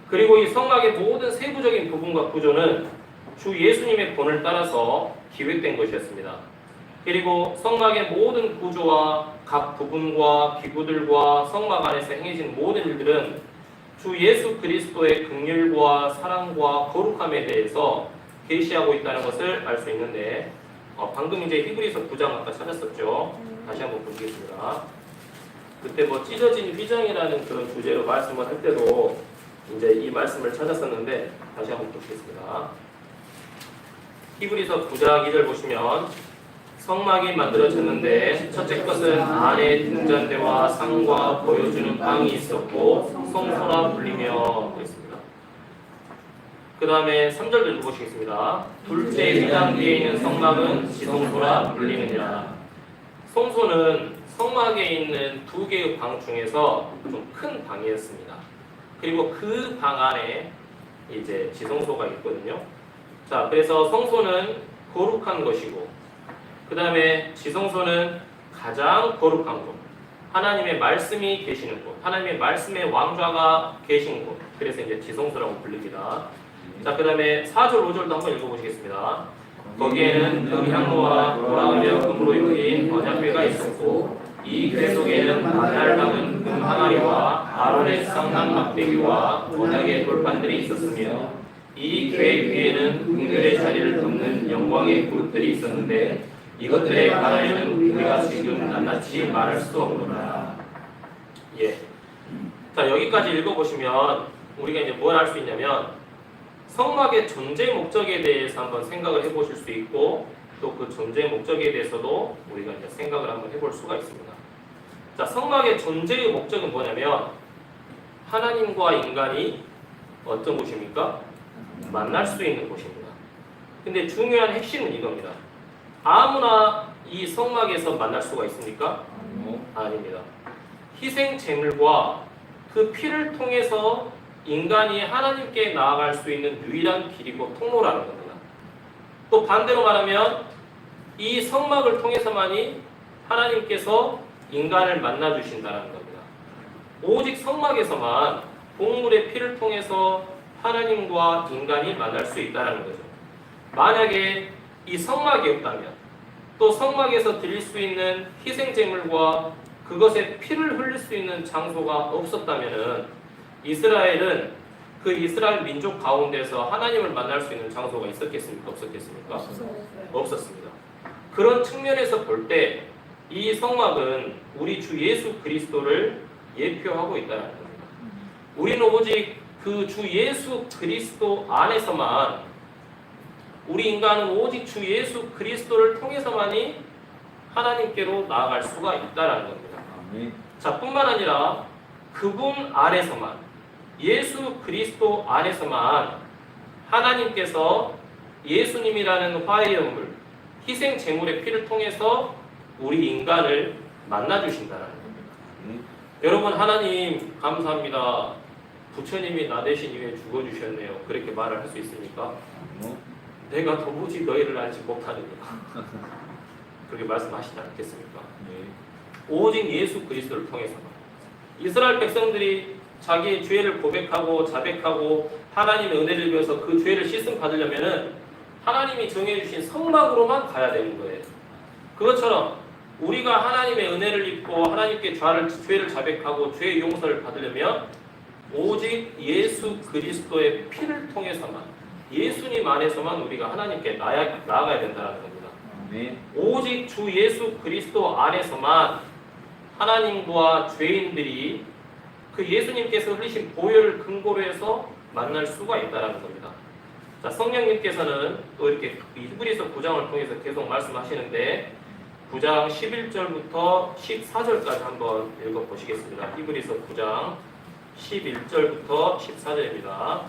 그리고 이 성막의 모든 세부적인 부분과 구조는 주 예수님의 본을 따라서 기획된 것이었습니다. 그리고 성막의 모든 구조와 각 부분과 기구들과 성막 안에서 행해진 모든 일들은 주 예수 그리스도의 긍휼과 사랑과 거룩함에 대해서 계시하고 있다는 것을 알 수 있는데 방금 이제 히브리서 9장 아까 찾았었죠. 다시 한번 보시겠습니다. 그때 뭐 찢어진 휘장이라는 그런 주제로 말씀을 할 때도 이제 이 말씀을 찾았었는데 다시 한번 보시겠습니다. 히브리서 9장 2절 보시면 성막이 만들어졌는데 첫째 것은 안에 등잔대와 상과 보여주는 방이 있었고 성소라 불리며 그랬습니다. 그 다음에 3절도 읽어보시겠습니다. 둘째 휘장 뒤에 있는 성막은 지성소라 불리느니라. 성소는 성막에 있는 두 개의 방 중에서 좀 큰 방이었습니다. 그리고 그 방 안에 이제 지성소가 있거든요. 자, 그래서 성소는 거룩한 것이고 그 다음에 지성소는 가장 거룩한 곳, 하나님의 말씀이 계시는 곳, 하나님의 말씀의 왕좌가 계신 곳, 그래서 이제 지성소라고 불립니다. 자, 그 다음에 4절, 5절도 한번 읽어보시겠습니다. 거기에는 금향로와 보라우며 금으로 입힌 언약궤가 있었고 이 궤 속에는 바알 박은 금 항아리와 아론의 상난 막대기와 언약의 돌판들이 있었으며 이 궤 위에는 긍휼의 자리를 덮는 영광의 그릇들이 있었는데 이것들의 가라에는 우리가 지금 낱낱이 말할 수 없노라. 예. 자, 여기까지 읽어보시면 우리가 이제 뭘 알 수 있냐면 성막의 존재 목적에 대해서 한번 생각을 해보실 수 있고 또 그 존재 목적에 대해서도 우리가 이제 생각을 한번 해볼 수가 있습니다. 자, 성막의 존재의 목적은 뭐냐면 하나님과 인간이 어떤 곳입니까? 만날 수 있는 곳입니다. 근데 중요한 핵심은 이겁니다. 아무나 이 성막에서 만날 수가 있습니까? 아닙니다. 희생 제물과 그 피를 통해서 인간이 하나님께 나아갈 수 있는 유일한 길이고 통로라는 겁니다. 또 반대로 말하면 이 성막을 통해서만이 하나님께서 인간을 만나 주신다는 겁니다. 오직 성막에서만 동물의 피를 통해서 하나님과 인간이 만날 수 있다는 거죠. 만약에 이 성막이 없다면 또 성막에서 드릴 수 있는 희생 제물과 그것의 피를 흘릴 수 있는 장소가 없었다면은 이스라엘은 그 이스라엘 민족 가운데서 하나님을 만날 수 있는 장소가 있었겠습니까? 없었겠습니까? 없었습니다. 그런 측면에서 볼 때 이 성막은 우리 주 예수 그리스도를 예표하고 있다는 겁니다. 우리는 오직 그 주 예수 그리스도 안에서만 우리 인간은 오직 주 예수 그리스도를 통해서만이 하나님께로 나아갈 수가 있다는 겁니다. 자, 뿐만 아니라 그분 안에서만, 예수 그리스도 안에서만 하나님께서 예수님이라는 화해 연물, 희생 제물의 피를 통해서 우리 인간을 만나 주신다는 겁니다. 여러분, 하나님 감사합니다. 부처님이 나 대신 위해 죽어 주셨네요. 그렇게 말을 할 수 있습니까? 내가 도무지 너희를 알지 못하느니라. 그렇게 말씀하시지 않겠습니까? 오직 예수 그리스도를 통해서만. 이스라엘 백성들이 자기의 죄를 고백하고 자백하고 하나님의 은혜를 위해서 그 죄를 씻음 받으려면은 하나님이 정해주신 성막으로만 가야 되는 거예요. 그것처럼 우리가 하나님의 은혜를 입고 하나님께 죄를 자백하고 죄의 용서를 받으려면 오직 예수 그리스도의 피를 통해서만, 예수님 안에서만 우리가 하나님께 나아가야 된다는 겁니다. 오직 주 예수 그리스도 안에서만 하나님과 죄인들이 그 예수님께서 흘리신 보혈을 근거로 해서 만날 수가 있다는 겁니다. 자, 성령님께서는 또 이렇게 히브리서 9장을 통해서 계속 말씀하시는데 9장 11절부터 14절까지 한번 읽어보시겠습니다. 히브리서 9장 11절부터 14절입니다.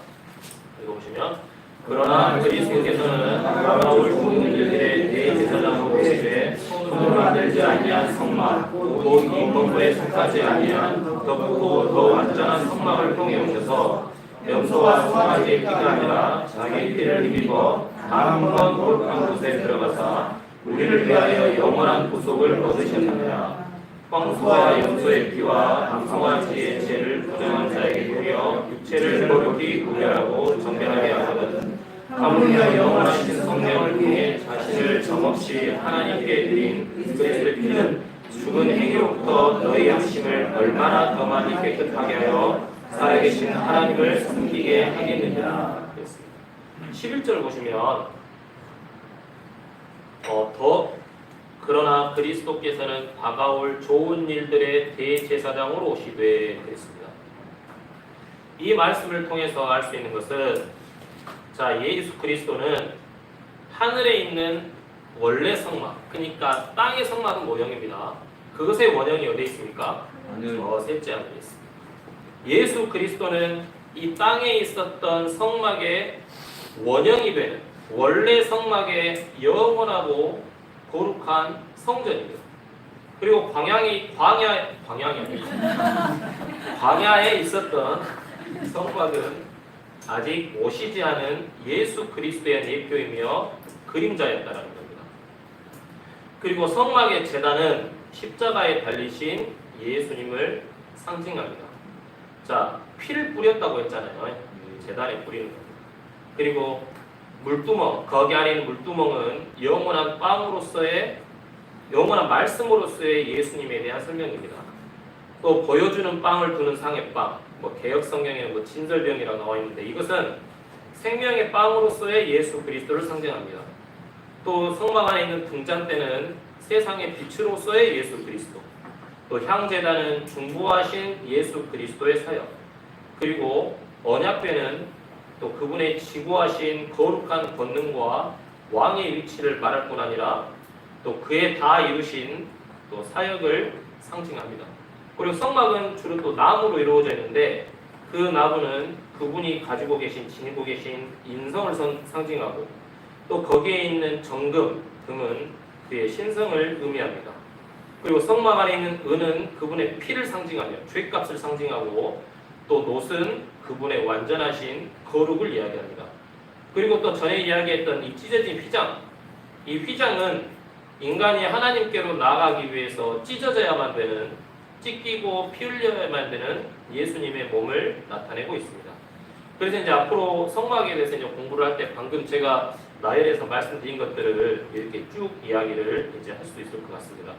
읽어보시면 그러나 그리스도께서는 바울 죽은 일들의 대제사장으로 오시되 손으로 만들지 아니한 성막 곧 이 건물에 속하지 아니한 더 크고 더 완전한 성막을 통해 오셔서 염소와 송아지의 피가 아니라 자기 피를 힘입어 단 한 번 거룩한 곳에 들어가사 우리를 위하여 영원한 구속을 얻으셨느냐. 황소와 염소의 피와 암송아지의 죄를 부정한 자에게 뿌려 육체를 거룩히 구별하고 정결하게 하거든 하물며 영원하신 성령을 통해 자신을 정없이 하나님께 드린 그리스도의 피는 죽은 행위로부터 너희 양심을 얼마나 더 많이 깨끗하게 하여 살아계신 하나님을 섬기게 하겠느냐. 11절 보시면 그러나 그리스도께서는 다가올 좋은 일들의 대제사장으로 오시되 그랬습니다. 이 말씀을 통해서 알 수 있는 것은 자, 예수 그리스도는 하늘에 있는 원래 성막, 그러니까 땅의 성막은 모형입니다. 그것의 원형이 어디에 있습니까? 셋째 하늘에 있습니다. 예수 그리스도는 이 땅에 있었던 성막의 원형이 되는 원래 성막의 영원하고 거룩한 성전입니다. 그리고 광야에 있었던 성막은 아직 오시지 않은 예수 그리스도의 예표이며 그림자였다는 겁니다. 그리고 성막의 제단은 십자가에 달리신 예수님을 상징합니다. 자, 피를 뿌렸다고 했잖아요. 제단에 뿌리는 겁니다. 그리고 물두멍, 거기 안에 있는 물두멍은 영원한 말씀으로서의 예수님에 대한 설명입니다. 또 보여주는 빵을 두는 상의 빵, 개역 성경에는 진설병이라고 나와 있는데 이것은 생명의 빵으로서의 예수 그리스도를 상징합니다. 또 성막 안에 있는 등잔대는 세상의 빛으로서의 예수 그리스도, 또 향제단은 중보하신 예수 그리스도의 사역, 그리고 언약궤는 또 그분의 지구하신 거룩한 권능과 왕의 위치를 말할 뿐 아니라 또 그의 다 이루신 또 사역을 상징합니다. 그리고 성막은 주로 또 나무로 이루어져 있는데 그 나무는 그분이 가지고 계신, 지니고 계신 인성을 상징하고 또 거기에 있는 정금, 금은 그의 신성을 의미합니다. 그리고 성막 안에 있는 은은 그분의 피를 상징하며 죄값을 상징하고 또 놋은 그분의 완전하신 거룩을 이야기합니다. 그리고 또 전에 이야기했던 이 찢어진 휘장, 이 휘장은 인간이 하나님께로 나아가기 위해서 찢어져야만 되는, 찢기고 피 흘려야만 되는 예수님의 몸을 나타내고 있습니다. 그래서 이제 앞으로 성막에 대해서 이제 공부를 할 때 방금 제가 나열해서 말씀드린 것들을 이렇게 쭉 이야기를 이제 할 수 있을 것 같습니다.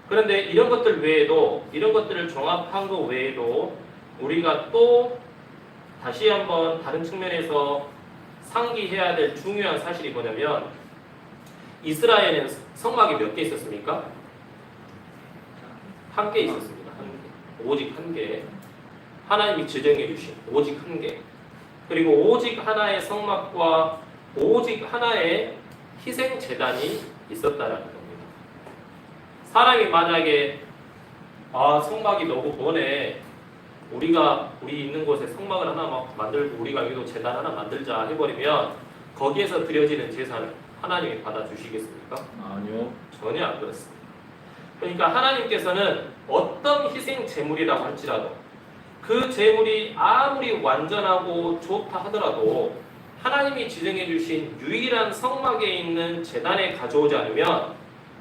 그런데 이런 것들 외에도, 이런 것들을 종합한 것 외에도 우리가 또 다시 한번 다른 측면에서 상기해야 될 중요한 사실이 뭐냐면 이스라엘에는 성막이 몇 개 있었습니까? 한 개 있었습니다. 한 개. 오직 한 개. 하나님이 지정해 주신 오직 한 개. 그리고 오직 하나의 성막과 오직 하나의 희생 제단이 있었다라는 겁니다. 사람이 만약에 성막이 너무 머네, 우리 있는 곳에 성막을 하나 막 만들고 우리가 여기도 제단 하나 만들자 해버리면 거기에서 드려지는 제사를 하나님이 받아주시겠습니까? 아니요. 전혀 안 그렇습니다. 그러니까 하나님께서는 어떤 희생 제물이라고 할지라도 그 제물이 아무리 완전하고 좋다 하더라도 하나님이 지정해 주신 유일한 성막에 있는 제단에 가져오지 않으면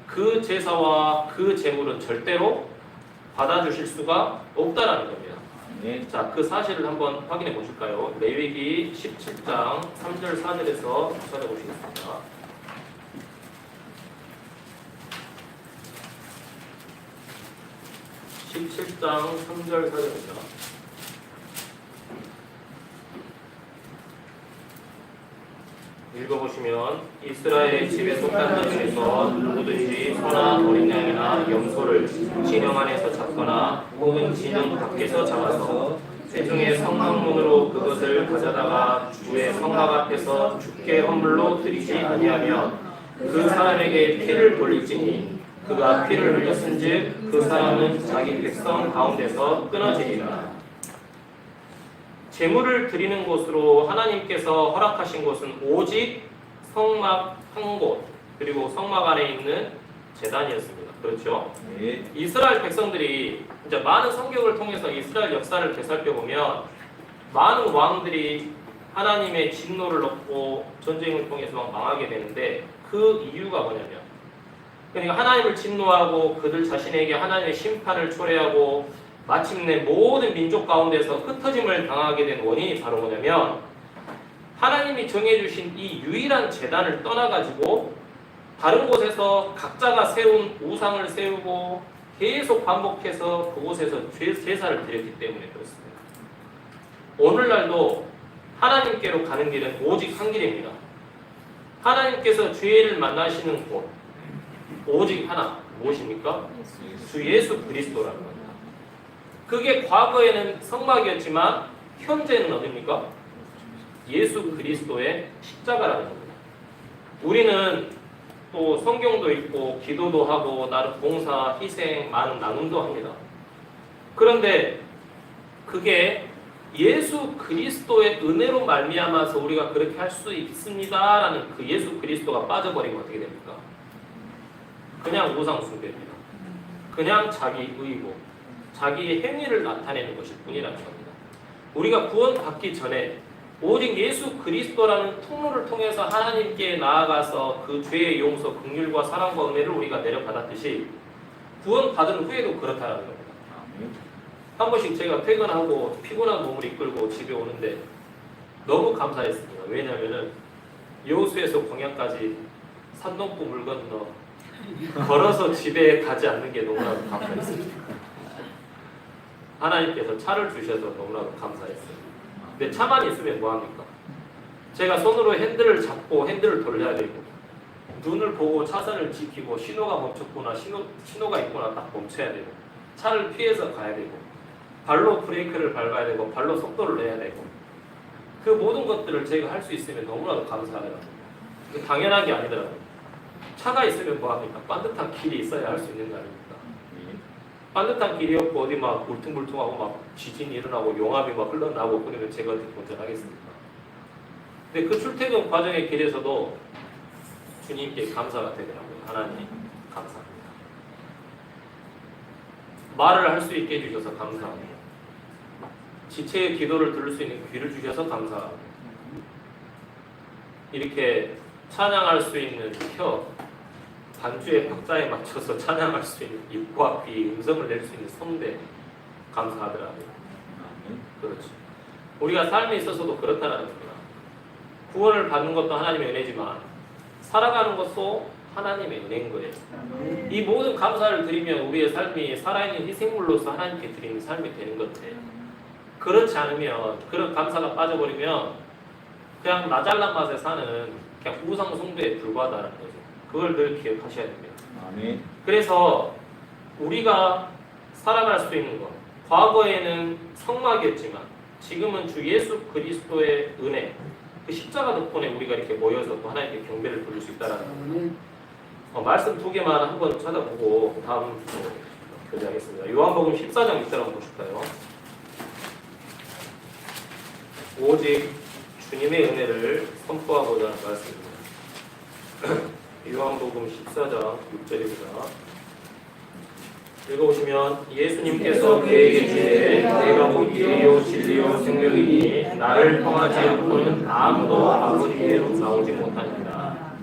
그 제사와 그 제물은 절대로 받아주실 수가 없다라는 겁니다. 네. 자, 그 사실을 한번 확인해 보실까요? 레위기 17장 3절 4절에서 찾아보시겠습니다. 17장 3절 4절입니다. 읽어보시면 이스라엘 집에 속한 것 중에서 누구든지 소나 어린 양이나 염소를 진영 안에서 잡거나 혹은 진영 밖에서 잡아서 세중의 성막문으로 그것을 가져다가 주의 성막 앞에서 주께 헌물로 드리지 아니하면 그 사람에게 피를 돌릴지니 그가 피를 흘렸은즉 그 사람은 자기 백성 가운데서 끊어지리라. 제물을 드리는 곳으로 하나님께서 허락하신 곳은 오직 성막 한 곳, 그리고 성막 안에 있는 제단이었습니다. 그렇죠? 네. 이스라엘 백성들이 이제 많은 성경을 통해서 이스라엘 역사를 되살펴 보면 많은 왕들이 하나님의 진노를 얻고 전쟁을 통해서 막 망하게 되는데 그 이유가 뭐냐면, 그러니까 하나님을 진노하고 그들 자신에게 하나님의 심판을 초래하고 마침내 모든 민족 가운데서 흩어짐을 당하게 된 원인이 바로 뭐냐면, 하나님이 정해주신 이 유일한 제단을 떠나가지고 다른 곳에서 각자가 세운 우상을 세우고 계속 반복해서 그곳에서 제사를 드렸기 때문에 그렇습니다. 오늘날도 하나님께로 가는 길은 오직 한 길입니다. 하나님께서 죄를 만나시는 곳 오직 하나, 무엇입니까? 주 예수 그리스도라는 겁니다. 그게 과거에는 성막이었지만 현재는 어딥니까? 예수 그리스도의 십자가라는 겁니다. 우리는 또 성경도 읽고 기도도 하고 나름 봉사, 희생, 많은 나눔도 합니다. 그런데 그게 예수 그리스도의 은혜로 말미암아서 우리가 그렇게 할 수 있습니다라는 그 예수 그리스도가 빠져버리면 어떻게 됩니까? 그냥 우상 숭배입니다. 그냥 자기 의고 자기의 행위를 나타내는 것일 뿐이라는 겁니다. 우리가 구원받기 전에 오직 예수 그리스도라는 통로를 통해서 하나님께 나아가서 그 죄의 용서, 긍휼과 사랑과 은혜를 우리가 내려받았듯이 구원받은 후에도 그렇다는 겁니다. 한 번씩 제가 퇴근하고 피곤한 몸을 이끌고 집에 오는데 너무 감사했습니다. 왜냐하면 여호수에서 광야까지 산 넘고 물 건너 걸어서 집에 가지 않는 게 너무나도 감사했습니다. 하나님께서 차를 주셔서 너무나도 감사했어요. 근데 차만 있으면 뭐합니까? 제가 손으로 핸들을 잡고 핸들을 돌려야 되고 눈을 보고 차선을 지키고 신호가 멈췄구나, 신호가 있구나 딱 멈춰야 되고 차를 피해서 가야 되고 발로 브레이크를 밟아야 되고 발로 속도를 내야 되고 그 모든 것들을 제가 할 수 있으면 너무나도 감사하더라고요. 당연한 게 아니더라고요. 차가 있으면 뭐합니까? 반듯한 길이 있어야 할 수 있는 거 아닙니까? 반듯한 길이 없고 어디 막 울퉁불퉁하고 막 지진이 일어나고 용암이 막 흘러나오고 그러면 제가 어떻게 운전하겠습니까? 근데 그 출퇴근 과정의 길에서도 주님께 감사가 되더라고요. 하나님 감사합니다. 말을 할 수 있게 해주셔서 감사합니다. 지체의 기도를 들을 수 있는 귀를 주셔서 감사합니다. 이렇게 찬양할 수 있는 혀, 반주의 박자에 맞춰서 찬양할 수 있는 입과 귀, 음성을 낼 수 있는 성대 감사하더라고요. 그렇죠. 우리가 삶에 있어서도 그렇다는 겁니다. 구원을 받는 것도 하나님의 은혜지만 살아가는 것도 하나님의 은혜인 거예요. 이 모든 감사를 드리면 우리의 삶이 살아있는 희생물로서 하나님께 드리는 삶이 되는 건데, 그렇지 않으면, 그런 감사가 빠져버리면 그냥 나 잘난 맛에 사는 그냥 우상 숭배에 불과하다는 거죠. 그걸 늘 기억하셔야 됩니다. 아멘. 그래서 우리가 살아갈 수 있는 것, 과거에는 성막이었지만 지금은 주 예수 그리스도의 은혜, 그 십자가 덕분에 우리가 이렇게 모여서 또 하나님께 경배를 드릴 수 있다는 거. 말씀 두 개만 한번 찾아보고 다음 교제하겠습니다. 요한복음 14장 6절 한번 보실까요? 오직 주님의 은혜를 선포하고자 하는 말씀입니다. 요한복음 14장 6절입니다. 읽어보시면 예수님께서 그에게 이르시되 내가 곧 길이요 진리요 생명이니 나를 통하지 않고는 아무도 아버지께로 나오지 못하니라.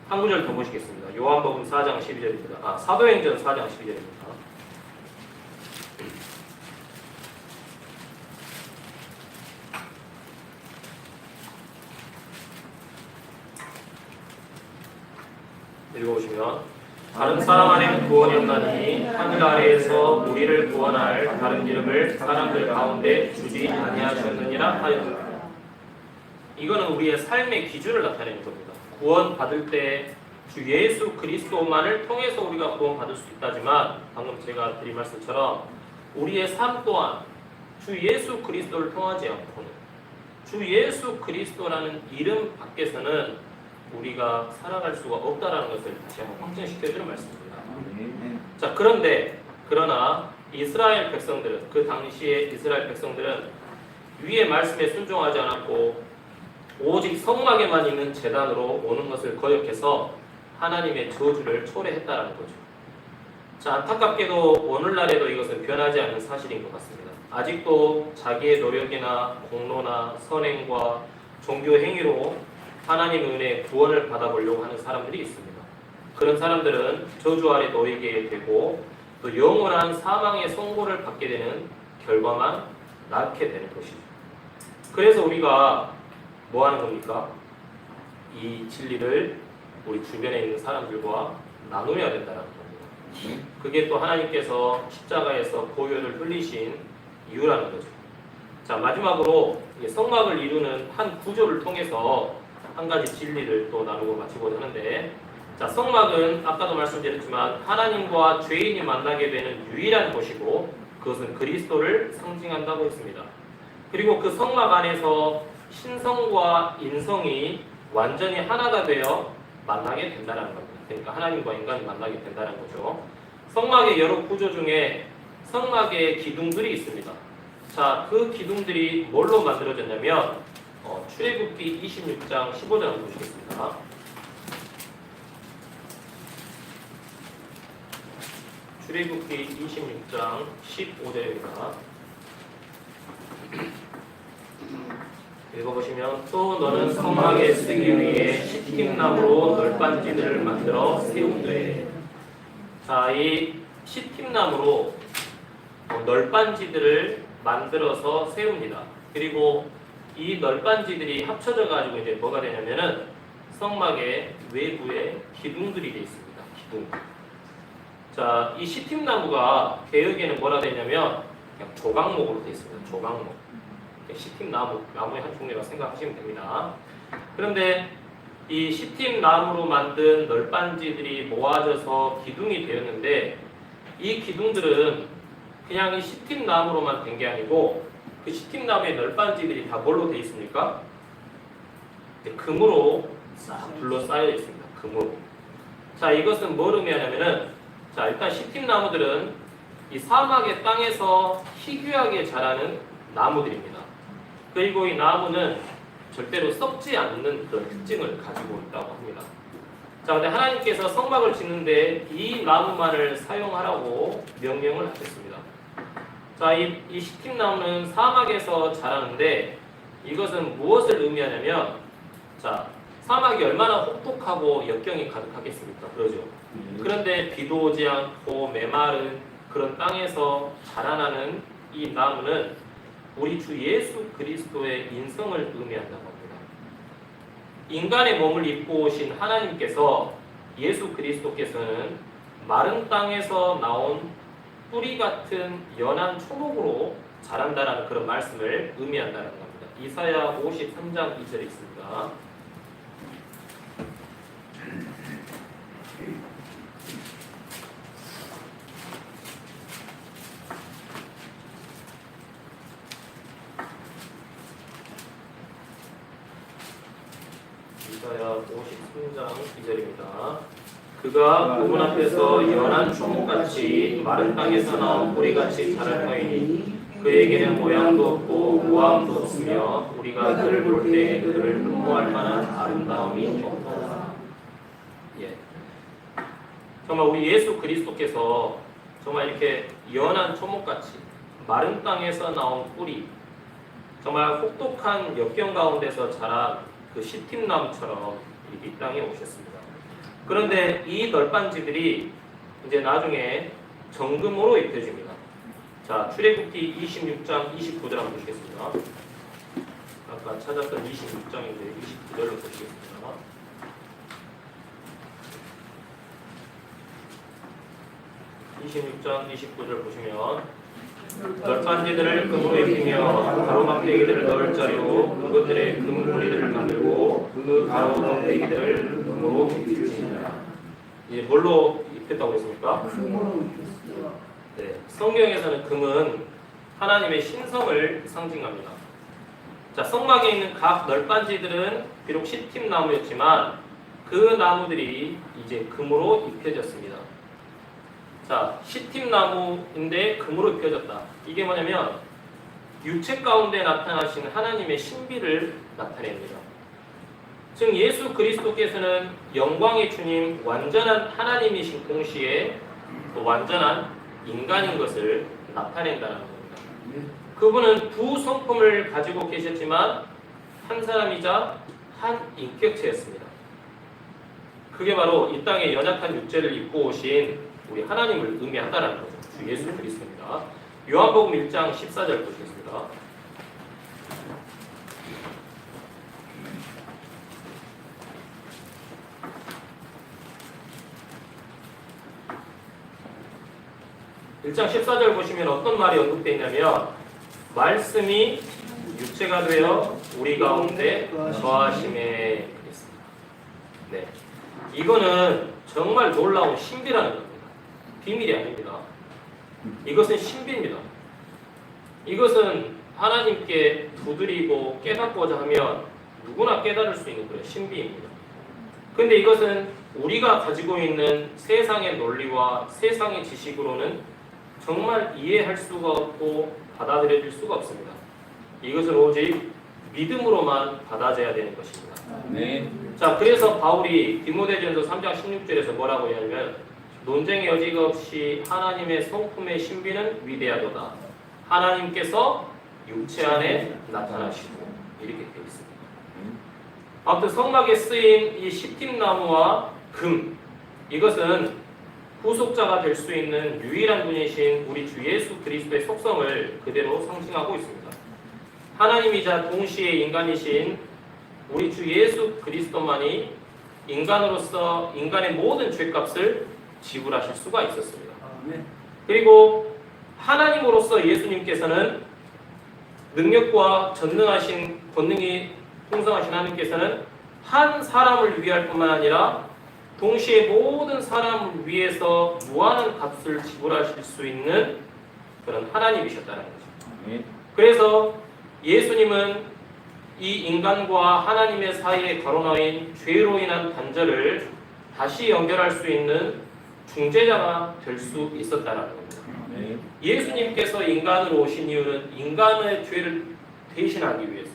한 구절 더 보시겠습니다. 요한복음 4장 12절입니다. 사도행전 4장 12절입니다. 읽어보시면 다른 사람 안에는 구원이 없나니 하늘 아래에서 우리를 구원할 다른 이름을 사람들 가운데 주지 아니하셨느니라 하였다. 이거는 우리의 삶의 기준을 나타내는 겁니다. 구원 받을 때 주 예수 그리스도만을 통해서 우리가 구원 받을 수 있다지만 방금 제가 드린 말씀처럼 우리의 삶 또한 주 예수 그리스도를 통하지 않고는 주 예수 그리스도라는 이름 밖에서는 우리가 살아갈 수가 없다라는 것을 다시 한번 확증시켜주는 말씀입니다. 자, 그러나 이스라엘 백성들은 그 당시에 이스라엘 백성들은 위의 말씀에 순종하지 않았고 오직 성막에만 있는 제단으로 오는 것을 거역해서 하나님의 저주를 초래했다라는 거죠. 자, 안타깝게도 오늘날에도 이것은 변하지 않는 사실인 것 같습니다. 아직도 자기의 노력이나 공로나 선행과 종교 행위로 하나님의 은혜의 구원을 받아보려고 하는 사람들이 있습니다. 그런 사람들은 저주 아래 놓이게 되고 또 영원한 사망의 선고를 받게 되는 결과만 낳게 되는 것이죠. 그래서 우리가 뭐 하는 겁니까? 이 진리를 우리 주변에 있는 사람들과 나누어야 된다는 겁니다. 그게 또 하나님께서 십자가에서 보혈을 흘리신 이유라는 거죠. 자, 마지막으로 성막을 이루는 한 구조를 통해서 한 가지 진리를 또 나누고 마치고자 하는데, 자, 성막은 아까도 말씀드렸지만 하나님과 죄인이 만나게 되는 유일한 곳이고 그것은 그리스도를 상징한다고 했습니다. 그리고 그 성막 안에서 신성과 인성이 완전히 하나가 되어 만나게 된다는 겁니다. 그러니까 하나님과 인간이 만나게 된다는 거죠. 성막의 여러 구조 중에 성막의 기둥들이 있습니다. 자, 그 기둥들이 뭘로 만들어졌냐면 출애굽기 26장 15절을 보시겠습니다. 출애굽기 26장 15절입니다. 읽어보시면 또 너는 성막에 쓰기 위해 시팀나무로 널빤지들을 만들어 세운되. 자, 이 시팀나무로 널빤지들을 만들어서 세웁니다. 그리고 이 널빤지들이 합쳐져 가지고 이제 뭐가 되냐면은 성막의 외부에 기둥들이 되어 있습니다. 기둥. 자, 이 시팀나무가 개역에는 뭐라 되냐면 그냥 조각목으로 되어 있습니다. 조각목. 시팀나무, 나무의 한 종류라고 생각하시면 됩니다. 그런데 이 시팀나무로 만든 널빤지들이 모아져서 기둥이 되었는데 이 기둥들은 그냥 이 시팀나무로만 된 게 아니고 그 시팀나무의 널빤지들이 다 뭘로 되어 있습니까? 금으로 싹 둘러싸여 있습니다. 금으로. 자, 이것은 뭘 의미하냐면은, 자, 일단 시팀나무들은 이 사막의 땅에서 희귀하게 자라는 나무들입니다. 그리고 이 나무는 절대로 썩지 않는 그런 특징을 가지고 있다고 합니다. 자, 근데 하나님께서 성막을 짓는데 이 나무만을 사용하라고 명령을 하셨습니다. 자, 이 시팀나무는 사막에서 자라는데 이것은 무엇을 의미하냐면, 자, 사막이 얼마나 혹독하고 역경이 가득하겠습니까? 그러죠. 그런데 비도 오지 않고 메마른 그런 땅에서 자라나는 이 나무는 우리 주 예수 그리스도의 인성을 의미한다고 합니다. 인간의 몸을 입고 오신 하나님께서, 예수 그리스도께서는 마른 땅에서 나온 뿌리 같은 연한 초목으로 자란다라는 그런 말씀을 의미한다는 겁니다. 이사야 53장 2절에 있습니다. 이사야 53장 2절입니다. 그가 그분 앞에서 연한 초목같이 마른 땅에서 나온 뿌리같이 자랄 터이니 그에게는 모양도 없고 모함도 없으며 우리가 그를 볼 때 그를 흠모할 만한 아름다움이 없다. 예. 정말 우리 예수 그리스도께서 정말 이렇게 연한 초목같이 마른 땅에서 나온 뿌리, 정말 혹독한 역경 가운데서 자란 그 시팀나무처럼 이 땅에 오셨습니다. 그런데 이 널빤지들이 이제 나중에 정금으로 입혀집니다. 자, 출애굽기 26장 29절 한번 보시겠습니다. 아까 찾았던 26장인데 29절로 보시겠습니다. 26장 29절 보시면 널빤지들을 금으로 입히며 가로막대기들을 넣을 자리로 그것들의 금고리들을 만들고 그 가로막대기들을 금으로 입히니라. 이제 뭘로 입혔다고 했습니까? 네, 성경에서는 금은 하나님의 신성을 상징합니다. 자, 성막에 있는 각 널빤지들은 비록 시팀나무였지만 그 나무들이 이제 금으로 입혀졌습니다. 자, 시팀나무인데 금으로 입혀졌다. 이게 뭐냐면 육체 가운데 나타나신 하나님의 신비를 나타냅니다. 즉 예수 그리스도께서는 영광의 주님, 완전한 하나님이신 동시에 또 완전한 인간인 것을 나타낸다는 겁니다. 그분은 두 성품을 가지고 계셨지만 한 사람이자 한 인격체였습니다. 그게 바로 이 땅에 연약한 육체를 입고 오신 우리 하나님을 의미한다는 거죠. 주 예수 그리스도입니다. 요한복음 1장 14절 보시겠습니다. (1장 14절) 보시면 어떤 말이 언급되어 있냐면 말씀이 육체가 되어 우리 가운데 거하심에 있습니다. 네, 이거는 정말 놀라운 신비라는 겁니다. 비밀이 아닙니다. 이것은 신비입니다. 이것은 하나님께 두드리고 깨닫고자 하면 누구나 깨달을 수 있는 그런 신비입니다. 근데 이것은 우리가 가지고 있는 세상의 논리와 세상의 지식으로는 정말 이해할 수가 없고 받아들여질 수가 없습니다. 이것은 오직 믿음으로만 받아들여야 되는 것입니다. 네. 자, 그래서 바울이 디모데전서 3장 16절에서 뭐라고 하냐면 논쟁의 여지가 없이 하나님의 성품의 신비는 위대하도다. 하나님께서 육체 안에 나타나시고 이렇게 되어 있습니다. 아무튼 성막에 쓰인 이 시팀나무와 금, 이것은 후속자가 될 수 있는 유일한 분이신 우리 주 예수 그리스도의 속성을 그대로 상징하고 있습니다. 하나님이자 동시에 인간이신 우리 주 예수 그리스도만이 인간으로서 인간의 모든 죄값을 지불하실 수가 있었습니다. 그리고 하나님으로서 예수님께서는 능력과 전능하신 권능이 풍성하신 하나님께서는 한 사람을 위할 뿐만 아니라 동시에 모든 사람을 위해서 무한한 값을 지불하실 수 있는 그런 하나님이셨다는 거죠. 그래서 예수님은 이 인간과 하나님의 사이에 걸어놓인 죄로 인한 단절을 다시 연결할 수 있는 중재자가 될 수 있었다는 겁니다. 예수님께서 인간으로 오신 이유는 인간의 죄를 대신하기 위해서.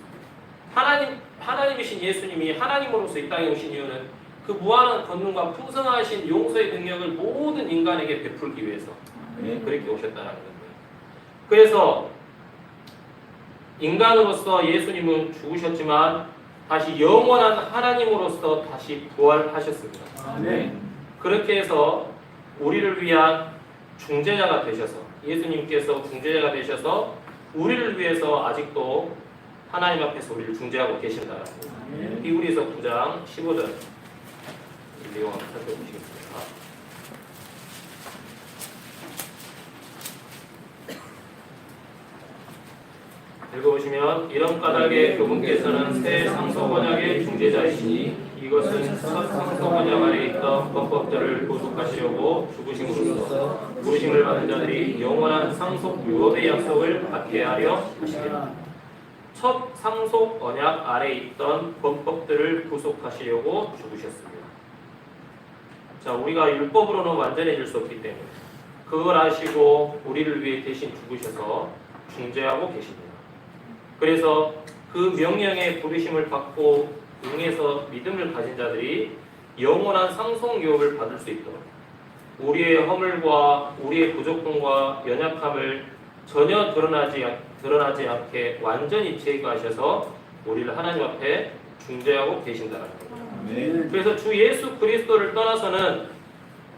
하나님이신 예수님이 하나님으로서 이 땅에 오신 이유는 그 무한한 권능과 풍성하신 용서의 능력을 모든 인간에게 베풀기 위해서 그렇게 오셨다는 겁니다. 그래서 인간으로서 예수님은 죽으셨지만 다시 영원한 하나님으로서 다시 부활하셨습니다. 그렇게 해서 우리를 위한 중재자가 되셔서 예수님께서 중재자가 되셔서 우리를 위해서 아직도 하나님 앞에서 우리를 중재하고 계신다는 겁니다. 히브리서 9장 15절 내용 한번 살펴보시겠습니다. 읽어보시면 이런 까닭에 그분께서는 새 상속 언약의 중재자이시니 이것은 첫 상속 언약 안에 있던 법법들을 보속하시려고 죽으심으로써 부르심을 받은 자들이 영원한 상속 유업의 약속을 받게 하려 하시리라. 첫 상속 언약 아래 있던 법법들을 구속하시려고 죽으셨습니다. 자, 우리가 율법으로는 완전해질 수 없기 때문에 그걸 아시고 우리를 위해 대신 죽으셔서 중재하고 계십니다. 그래서 그 명령의 부르심을 받고 응해서 믿음을 가진 자들이 영원한 상속 유업을 받을 수 있도록 우리의 허물과 우리의 부족함과 연약함을 전혀 드러나지 않게 완전히 제거하셔서 우리를 하나님 앞에 중재하고 계신다는 겁니다. 그래서 주 예수 그리스도를 떠나서는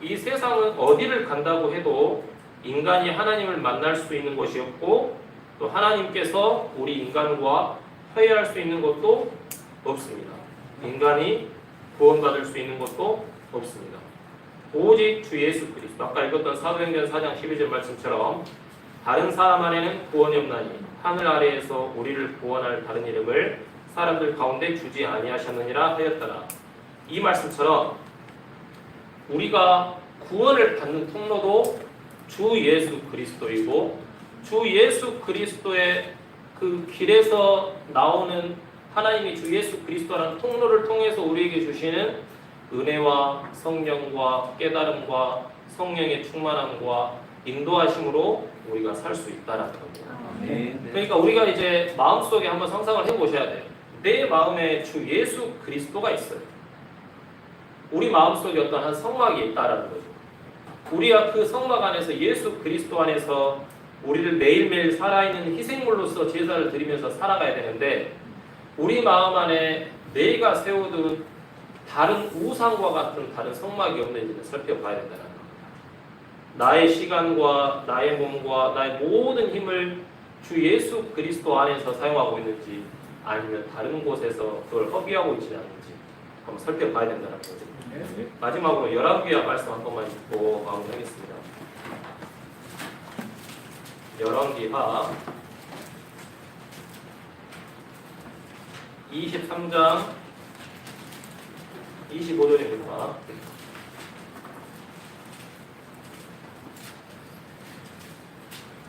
이 세상은 어디를 간다고 해도 인간이 하나님을 만날 수 있는 곳이었고 또 하나님께서 우리 인간과 화해할 수 있는 것도 없습니다. 인간이 구원받을 수 있는 것도 없습니다. 오직 주 예수 그리스도, 아까 읽었던 사도행전 4장 12절 말씀처럼 다른 사람 안에는 구원이 없나니 하늘 아래에서 우리를 구원할 다른 이름을 사람들 가운데 주지 아니하셨느니라 하였더라. 이 말씀처럼 우리가 구원을 받는 통로도 주 예수 그리스도이고 주 예수 그리스도의 그 길에서 나오는 하나님이 주 예수 그리스도라는 통로를 통해서 우리에게 주시는 은혜와 성령과 깨달음과 성령의 충만함과 인도하심으로 우리가 살 수 있다는 겁니다. 그러니까 우리가 이제 마음속에 한번 상상을 해보셔야 돼요. 내 마음에 주 예수 그리스도가 있어요. 우리 마음속에 어떤 한 성막이 있다라는 거죠. 우리가 그 성막 안에서 예수 그리스도 안에서 우리를 매일매일 살아있는 희생물로서 제사를 드리면서 살아가야 되는데 우리 마음 안에 내가 세우던 다른 우상과 같은 다른 성막이 없는지를 살펴봐야 된다는 겁니다. 나의 시간과 나의 몸과 나의 모든 힘을 주 예수 그리스도 안에서 사용하고 있는지 아니면 다른 곳에서 그걸 허비하고 있지 않는지 한번 살펴봐야 된다는 거죠. 마지막으로 열왕기하 말씀 한 번만 읽고 마무리하겠습니다. 열왕기하 23장 25절입니다.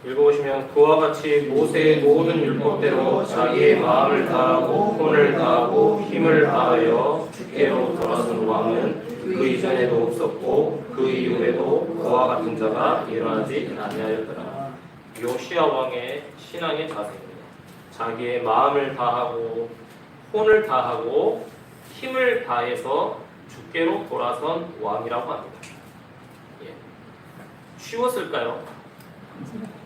읽어보시면 그와 같이 모세의 모든 율법대로 자기의 마음을 다하고 혼을 다하고 힘을 다하여 주께로 돌아선 왕은 그 이전에도 없었고 그 이후에도 그와 같은 자가 일어나지 아니하였더라. 요시야 왕의 신앙의 자세입니다. 자기의 마음을 다하고 혼을 다하고 힘을 다해서 주께로 돌아선 왕이라고 합니다. 예. 쉬웠을까요?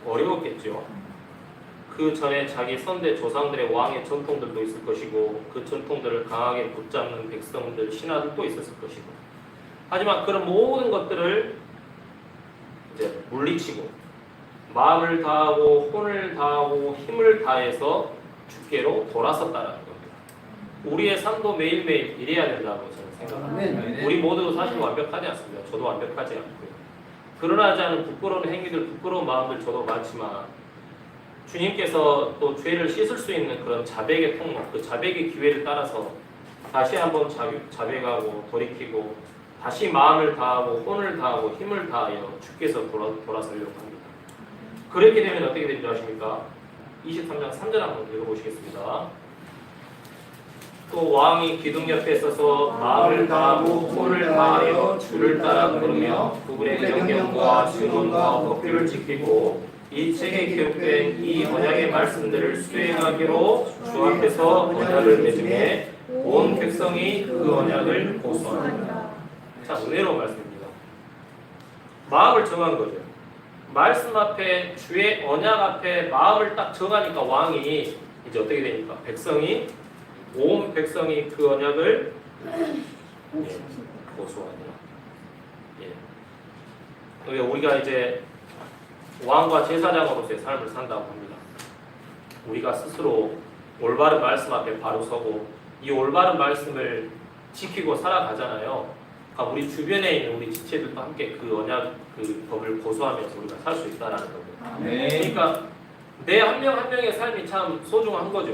어려웠겠죠. 그 전에 자기 선대 조상들의 왕의 전통들도 있을 것이고 그 전통들을 강하게 붙잡는 백성들, 신하들도 있었을 것이고 하지만 그런 모든 것들을 이제 물리치고 마음을 다하고 혼을 다하고 힘을 다해서 주께로 돌아섰다는 겁니다. 우리의 삶도 매일매일 이래야 된다고 저는 생각합니다. 우리 모두 사실 완벽하지 않습니다. 저도 완벽하지 않고요. 드러나지 않은 부끄러운 행위들, 부끄러운 마음들 저도 많지만 주님께서 또 죄를 씻을 수 있는 그런 자백의 통로, 그 자백의 기회를 따라서 다시 한번 자백하고 돌이키고 다시 마음을 다하고 혼을 다하고 힘을 다하여 주께서 돌아서려고 합니다. 그렇게 되면 어떻게 되는 줄 아십니까? 23장 3절 한번 읽어보시겠습니다. 또 왕이 기둥 옆에 서서 마음을 다하고 혼을 다하여 주를 따라 걸으며 그분의 명령과 증언과 법규를 지키고 이 책에 기록된 이 언약의 말씀들을 수행하기로 주 앞에서 언약을 맺음에 온 백성이 그 언약을 고수하니라. 자, 은혜로운 말씀입니다. 마음을 정한 거죠. 말씀 앞에 주의 언약 앞에 마음을 딱 정하니까 왕이 이제 어떻게 되니까 온 백성이 그 언약을 고수하니라. 예. 우리가 이제 왕과 제사장으로서의 삶을 산다고 합니다. 우리가 스스로 올바른 말씀 앞에 바로 서고 이 올바른 말씀을 지키고 살아가잖아요. 우리 주변에 있는 우리 지체들도 함께 그 언약, 그 법을 고수하면서 우리가 살 수 있다는 겁니다. 그러니까 내 한 명 한 명의 삶이 참 소중한 거죠.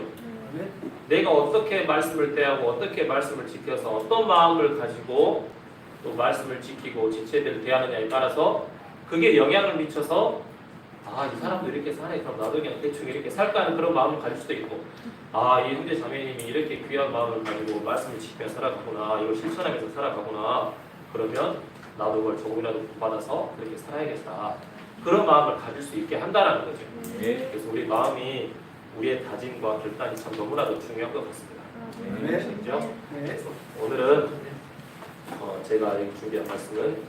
내가 어떻게 말씀을 대하고 어떻게 말씀을 지켜서 어떤 마음을 가지고 또 말씀을 지키고 지체들을 대하느냐에 따라서 그게 영향을 미쳐서 이 사람도 이렇게 사네, 그럼 나도 그냥 대충 이렇게 살까 하는 그런 마음을 가질 수도 있고 이 형제 자매님이 이렇게 귀한 마음을 가지고 말씀을 지키며 살아가구나, 이걸 실천하면서 살아가구나, 그러면 나도 그걸 조금이라도 받아서 그렇게 살아야겠다. 그런 마음을 가질 수 있게 한다라는 거죠. 네. 그래서 우리 마음이 우리의 다짐과 결단이 참 너무나도 중요한 것 같습니다. 네. 아시죠? 네. 오늘은 제가 준비한 말씀은